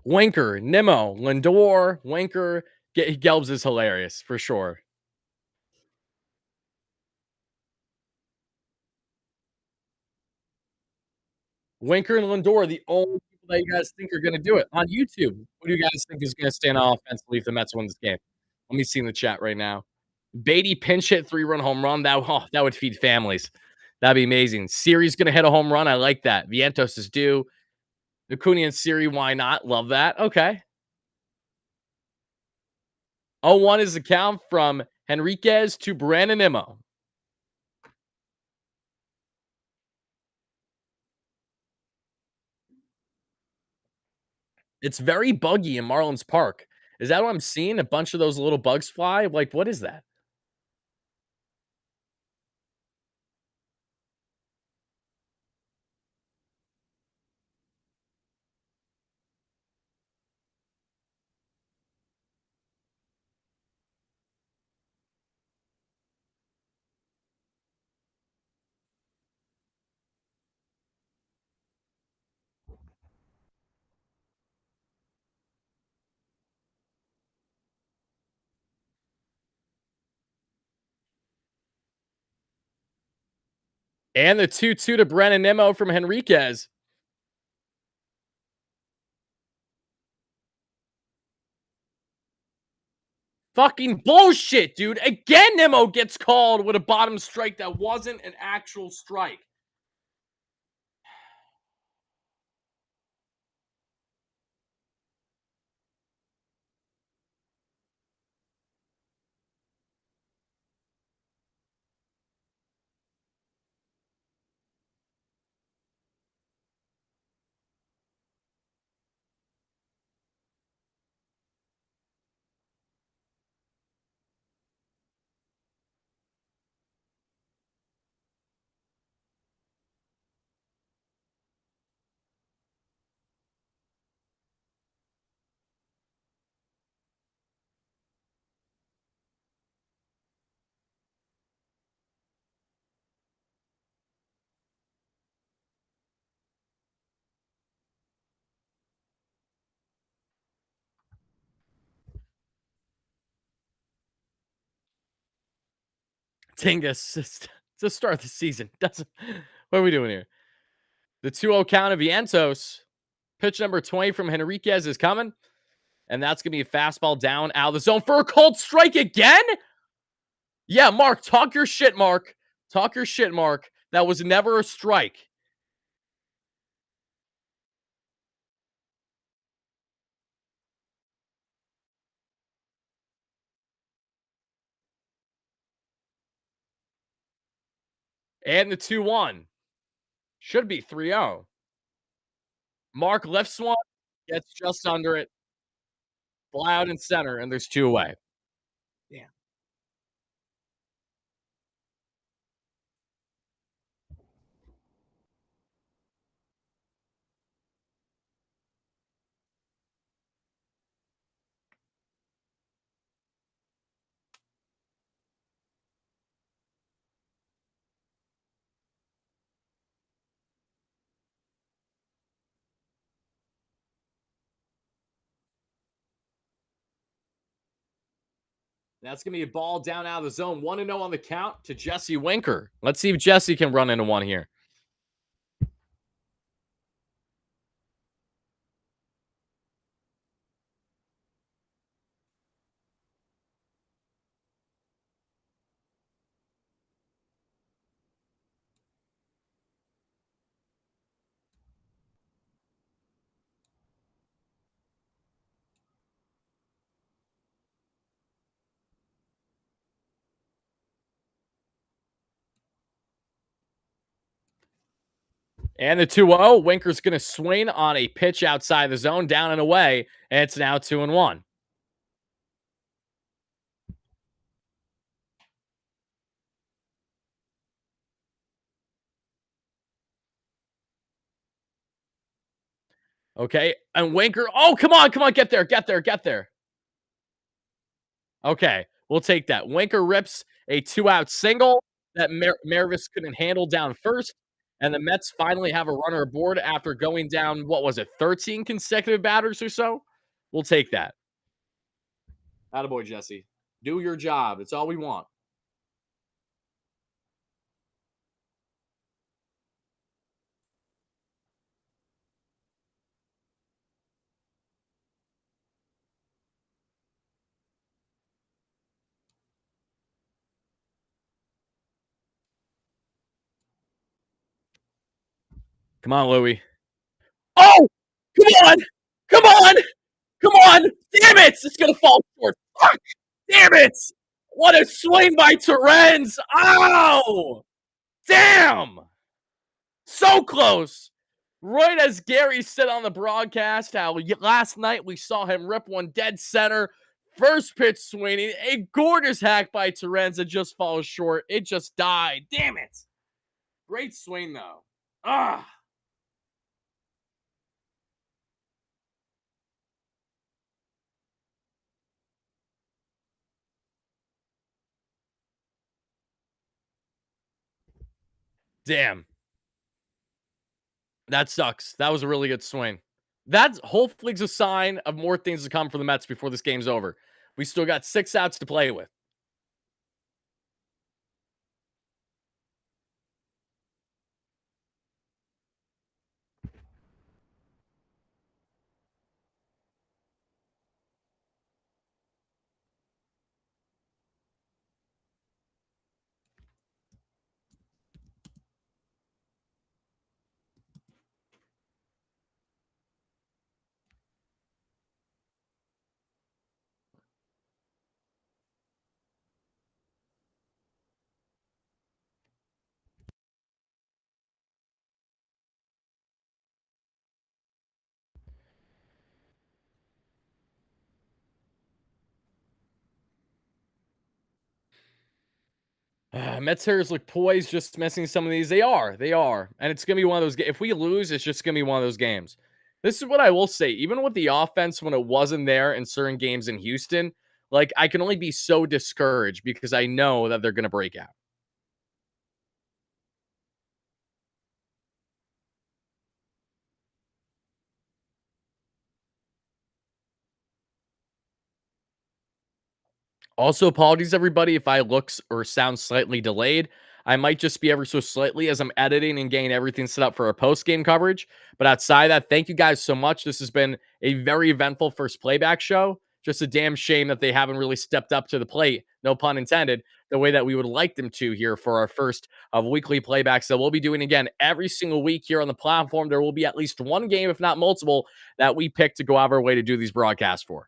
Winker, Nimo, Lindor, Winker, Gelbs is hilarious for sure. Winker and Lindor are the only people that you guys think are going to do it on YouTube. Who do you guys think is going to stand on offensively if the Mets win this game? Let me see in the chat right now. Beatty pinch hit 3-run home run. That would feed families. That'd be amazing. Siri's going to hit a home run. I like that. Vientos is due. Acuna and Siri, why not? Love that. Okay. 0-1 is the count from Henriquez to Brandon Nimo. It's very buggy in Marlins Park. Is that what I'm seeing? A bunch of those little bugs fly? Like, what is that? And the 2-2 to Brennan Nimo from Henriquez. Fucking bullshit, dude. Again, Nemo gets called with a bottom strike that wasn't an actual strike. Tingus, to start the season. Doesn't. What are we doing here? The 2-0 count of Vientos. Pitch number 20 from Henriquez is coming. And that's going to be a fastball down out of the zone for a cold strike again? Yeah, Mark, talk your shit, Mark. Talk your shit, Mark. That was never a strike. And the 2-1. Should be 3-0. Mark lifts one, gets just under it. Fly out in center, and there's two away. Damn. That's going to be a ball down out of the zone. 1-0 on the count to Jesse Winker. Let's see if Jesse can run into one here. And the 2-0, Winker's going to swing on a pitch outside the zone, down and away, and it's now 2-1. Okay, and Winker, oh, come on, get there, get there, get there. Okay, we'll take that. Winker rips a 2-out single that Mervis couldn't handle down first, and the Mets finally have a runner aboard after going down, what was it, 13 consecutive batters or so? We'll take that. Attaboy, Jesse. Do your job. It's all we want. Come on, Louie. Oh! Come on! Come on! Come on! Damn it! It's gonna fall short. Fuck! Damn it! What a swing by Terens! Ow! Damn! So close! Right as Gary said on the broadcast, how last night we saw him rip one dead center. First pitch swinging, a gorgeous hack by Terens that just falls short. It just died. Damn it! Great swing though. Ah! Damn. That sucks. That was a really good swing. That's hopefully a sign of more things to come for the Mets before this game's over. We still got 6 outs to play with. Mets hitters look poised, just missing some of these. They are. They are. And it's going to be one of those If we lose, it's just going to be one of those games. This is what I will say. Even with the offense, when it wasn't there in certain games in Houston, like I can only be so discouraged because I know that they're going to break out. Also, apologies everybody if I looks or sound slightly delayed. I might just be ever so slightly as I'm editing and getting everything set up for our post game coverage. But outside of that, thank you guys so much. This has been a very eventful first playback show. Just a damn shame that they haven't really stepped up to the plate, no pun intended, the way that we would like them to here for our first of weekly playbacks that we'll be doing again every single week here on the platform. There will be at least one game, if not multiple, that we pick to go out of our way to do these broadcasts for.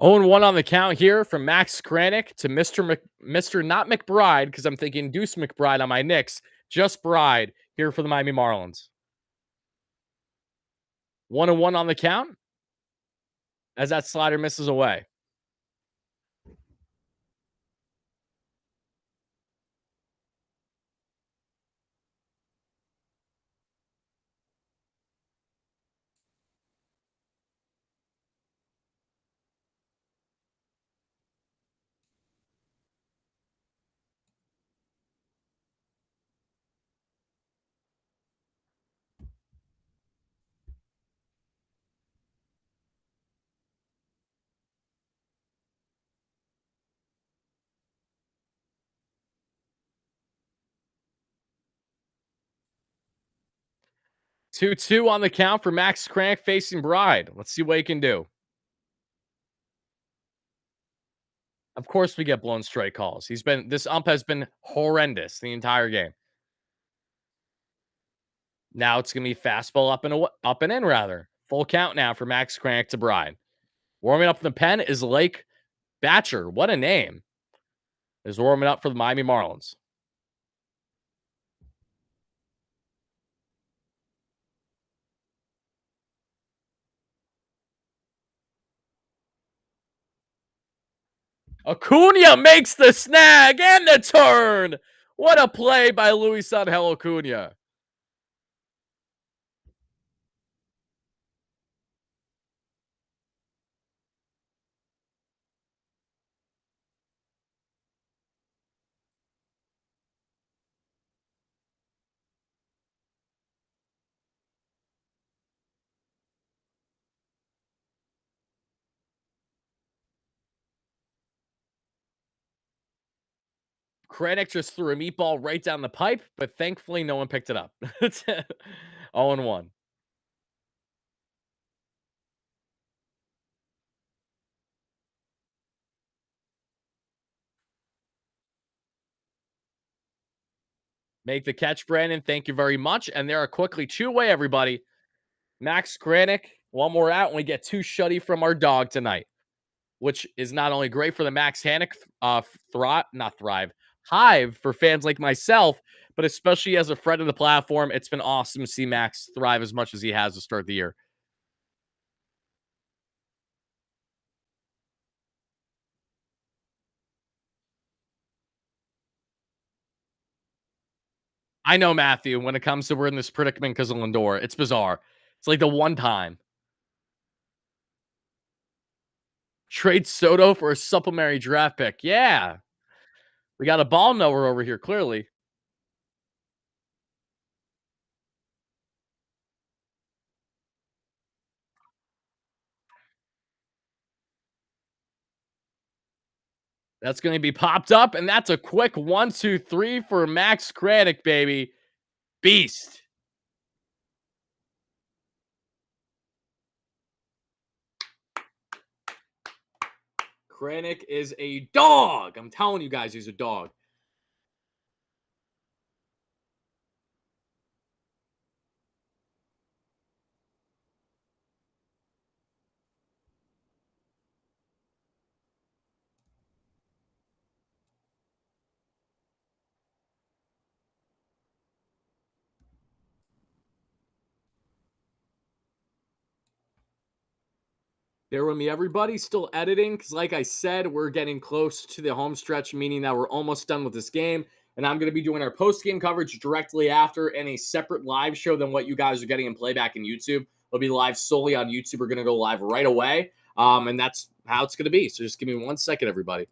0-1 on the count here from Max Kranick to Mr. Not McBride, because I'm thinking Deuce McBride on my Knicks. Just Bride here for the Miami Marlins. 1-1 on the count as that slider misses away. Two on the count for Max Kranick facing Bride. Let's see what he can do. Of course, we get blown strike calls. This ump has been horrendous the entire game. Now it's gonna be fastball up and in rather. Full count now for Max Kranick to Bride. Warming up in the pen is Lake Batcher. What a name. Is warming up for the Miami Marlins. Acuna makes the snag and the turn. What a play by Luis Angel Acuna. Krennic just threw a meatball right down the pipe, but thankfully no one picked it up. It's 0-1. Make the catch, Brandon. Thank you very much. And there are quickly two away, everybody. Max Krennic, one more out, and we get two shutty from our dog tonight, which is not only great for the Max Hannick not thrive, hive for fans like myself, but especially as a friend of the platform, it's been awesome to see Max thrive as much as he has to start the year. I know, Matthew, when it comes to we're in this predicament because of Lindor, it's bizarre. It's like the one time. Trade Soto for a supplementary draft pick. Yeah. We got a ball knower over here, clearly. That's going to be popped up, and that's a quick 1, 2, 3 for Max Kranick, baby. Beast. Kranick is a dog. I'm telling you guys, he's a dog. Bear with me, everybody. Still editing because, like I said, we're getting close to the home stretch, meaning that we're almost done with this game. And I'm going to be doing our post game coverage directly after and a separate live show than what you guys are getting in playback in YouTube. It'll be live solely on YouTube. We're going to go live right away. And that's how it's going to be. So just give me 1 second, everybody.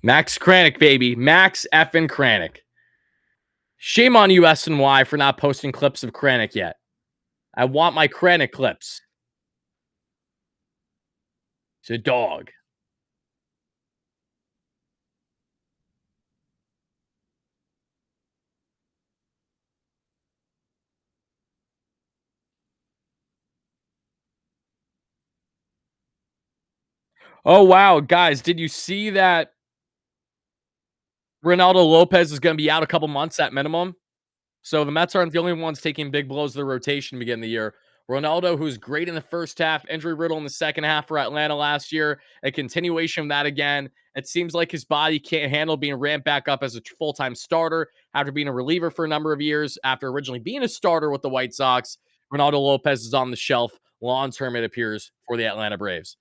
Max Kranick, baby. Max effing Kranick. Shame on you, SNY, for not posting clips of Kranick yet. I want my Kranick clips. He's a dog. Oh, wow. Guys, did you see that Ronaldo Lopez is going to be out a couple months at minimum? So the Mets aren't the only ones taking big blows to the rotation to begin the year. Ronaldo, who's great in the first half, injury riddle in the second half for Atlanta last year, a continuation of that again. It seems like his body can't handle being ramped back up as a full-time starter after being a reliever for a number of years. After originally being a starter with the White Sox, Ronaldo Lopez is on the shelf long-term, it appears, for the Atlanta Braves.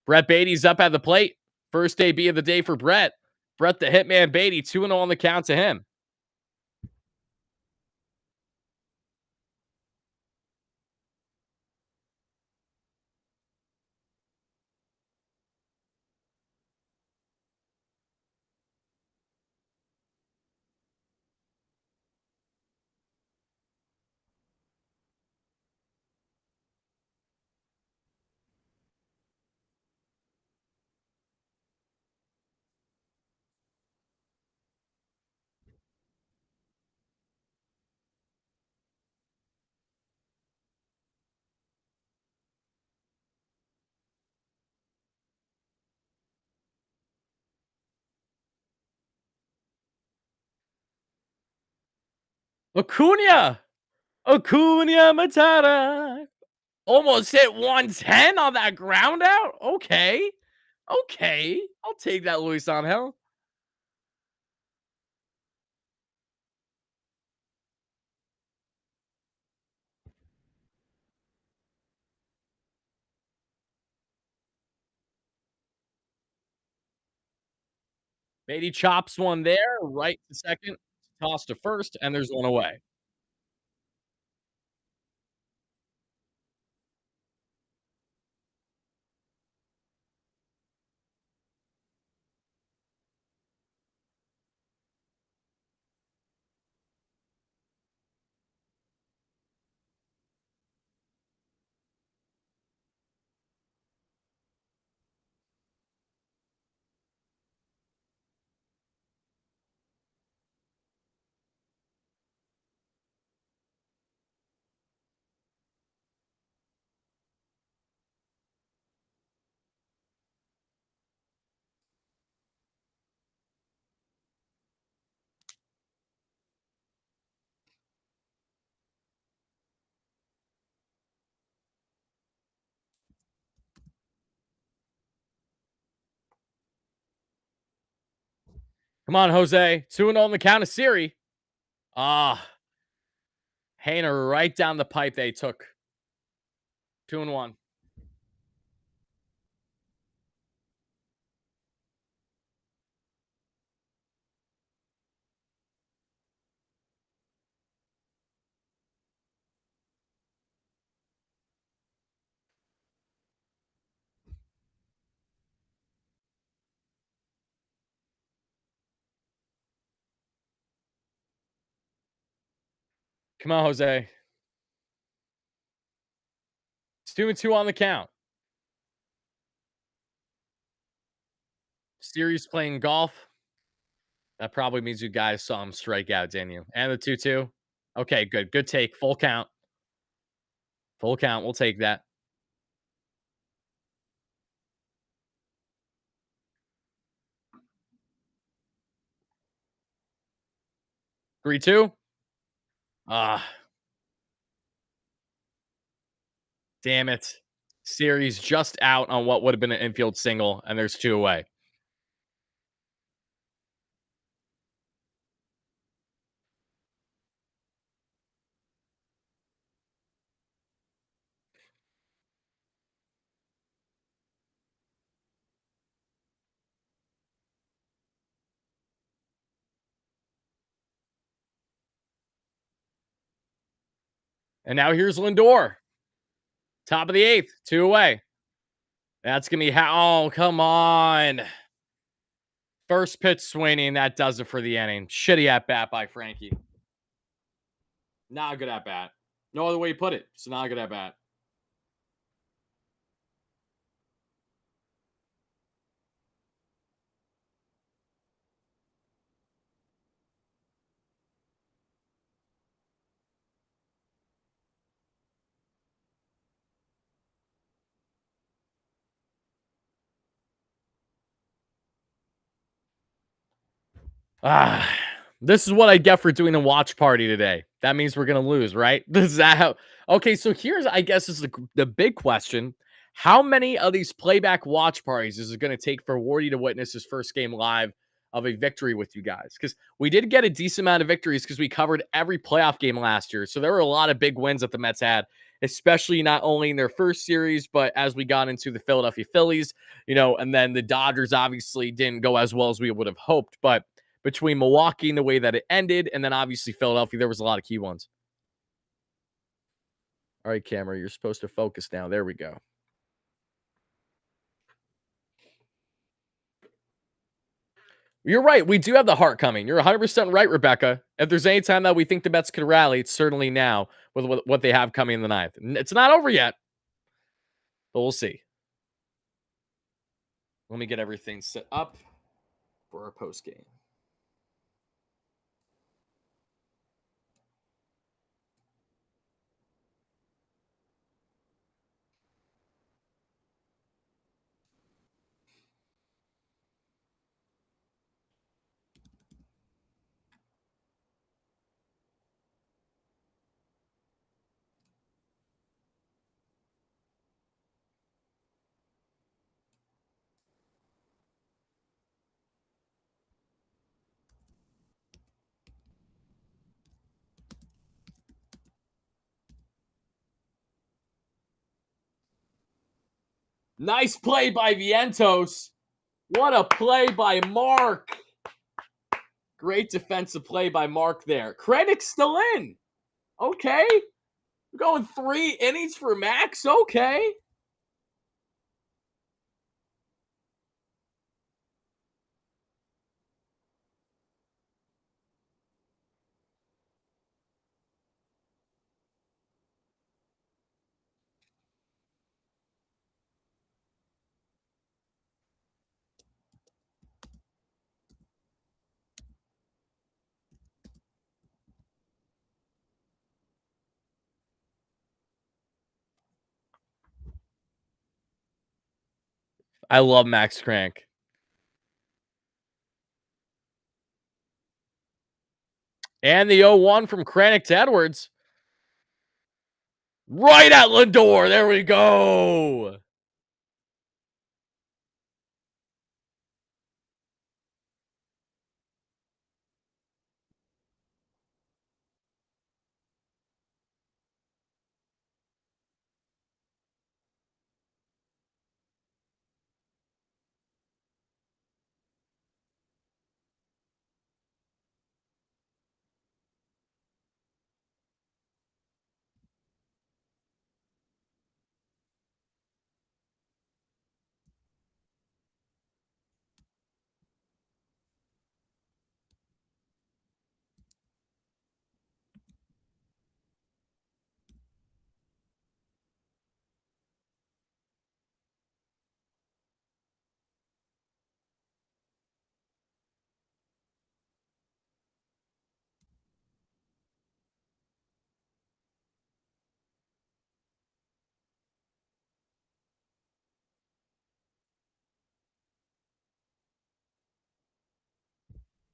Brett Beatty's up at the plate. First AB of the day for Brett. Brett the Hitman Beatty, 2-0 on the count to him. Acuna! Acuna Matata. Almost hit 110 on that ground out. Okay. Okay. I'll take that, Luis Angel. Beatty chops one there, right to second, toss to first, and there's one away. Come on, Jose. 2-0 on the count of Siri. Ah, Hainer right down the pipe they took. 2-1. Come on, Jose. It's 2-2 on the count. Siri's playing golf. That probably means you guys saw him strike out, didn't you? And the 2-2. Okay, good. Good take. Full count. Full count. We'll take that. 3-2. Ah, damn it. Series just out on what would have been an infield single, and there's two away. And now here's Lindor. Top of the eighth, two away. That's going to be how. Oh, come on. First pitch swinging. That does it for the inning. Shitty at bat by Frankie. Not a good at bat. No other way to put it. It's not a good at bat. Ah, this is what I get for doing a watch party today. That means we're gonna lose, right? This is that how? Okay, so here's, I guess, is the big question: how many of these playback watch parties is it gonna take for Wardy to witness his first game live of a victory with you guys? Because we did get a decent amount of victories because we covered every playoff game last year, so there were a lot of big wins that the Mets had, especially not only in their first series, but as we got into the Philadelphia Phillies, and then the Dodgers obviously didn't go as well as we would have hoped, but between Milwaukee and the way that it ended, and then obviously Philadelphia, there was a lot of key ones. All right, camera, you're supposed to focus now. There we go. You're right. We do have the heart coming. You're 100% right, Rebecca. If there's any time that we think the Mets could rally, it's certainly now with what they have coming in the ninth. It's not over yet, but we'll see. Let me get everything set up for our post game. Nice play by Vientos. What a play by Mark. Great defensive play by Mark there. Krennic's still in. Okay. We're going 3 innings for Max. Okay. I love Max Crank. And the 0-1 from Kranick to Edwards. Right at Lindor. There we go.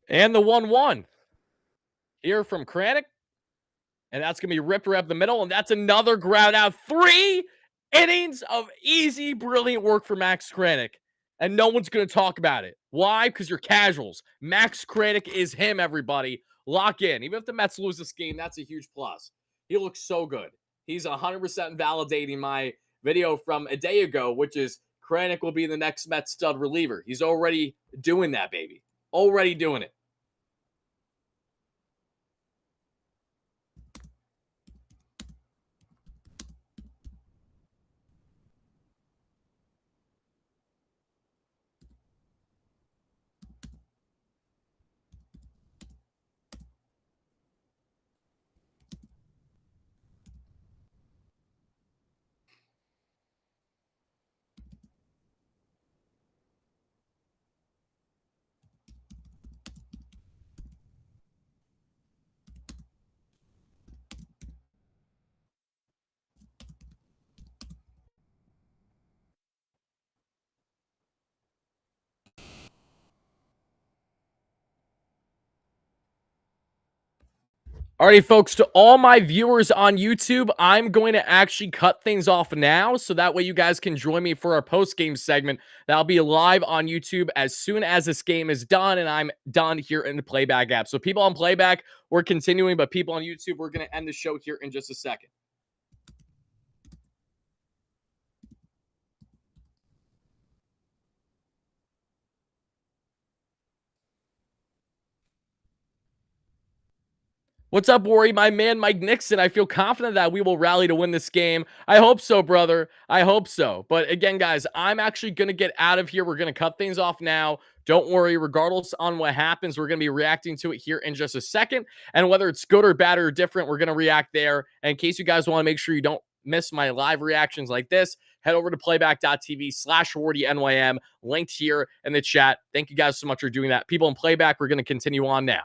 And the 1-1 here from Kranick. And that's going to be Ripper up the middle. And that's another ground out. 3 innings of easy, brilliant work for Max Kranick. And no one's going to talk about it. Why? Because you're casuals. Max Kranick is him, everybody. Lock in. Even if the Mets lose this game, that's a huge plus. He looks so good. He's 100% validating my video from a day ago, which is Kranick will be the next Mets stud reliever. He's already doing that, baby. Already doing it. All right, folks, to all my viewers on YouTube, I'm going to actually cut things off now so that way you guys can join me for our post-game segment. That'll be live on YouTube as soon as this game is done and I'm done here in the playback app. So people on playback, we're continuing, but people on YouTube, we're going to end the show here in just a second. What's up, Wardy? My man, Mike Nixon. I feel confident that we will rally to win this game. I hope so, brother. I hope so. But again, guys, I'm actually going to get out of here. We're going to cut things off now. Don't worry. Regardless on what happens, we're going to be reacting to it here in just a second. And whether it's good or bad or different, we're going to react there. And in case you guys want to make sure you don't miss my live reactions like this, head over to playback.tv/WardyNYM, linked here in the chat. Thank you guys so much for doing that. People in playback, we're going to continue on now.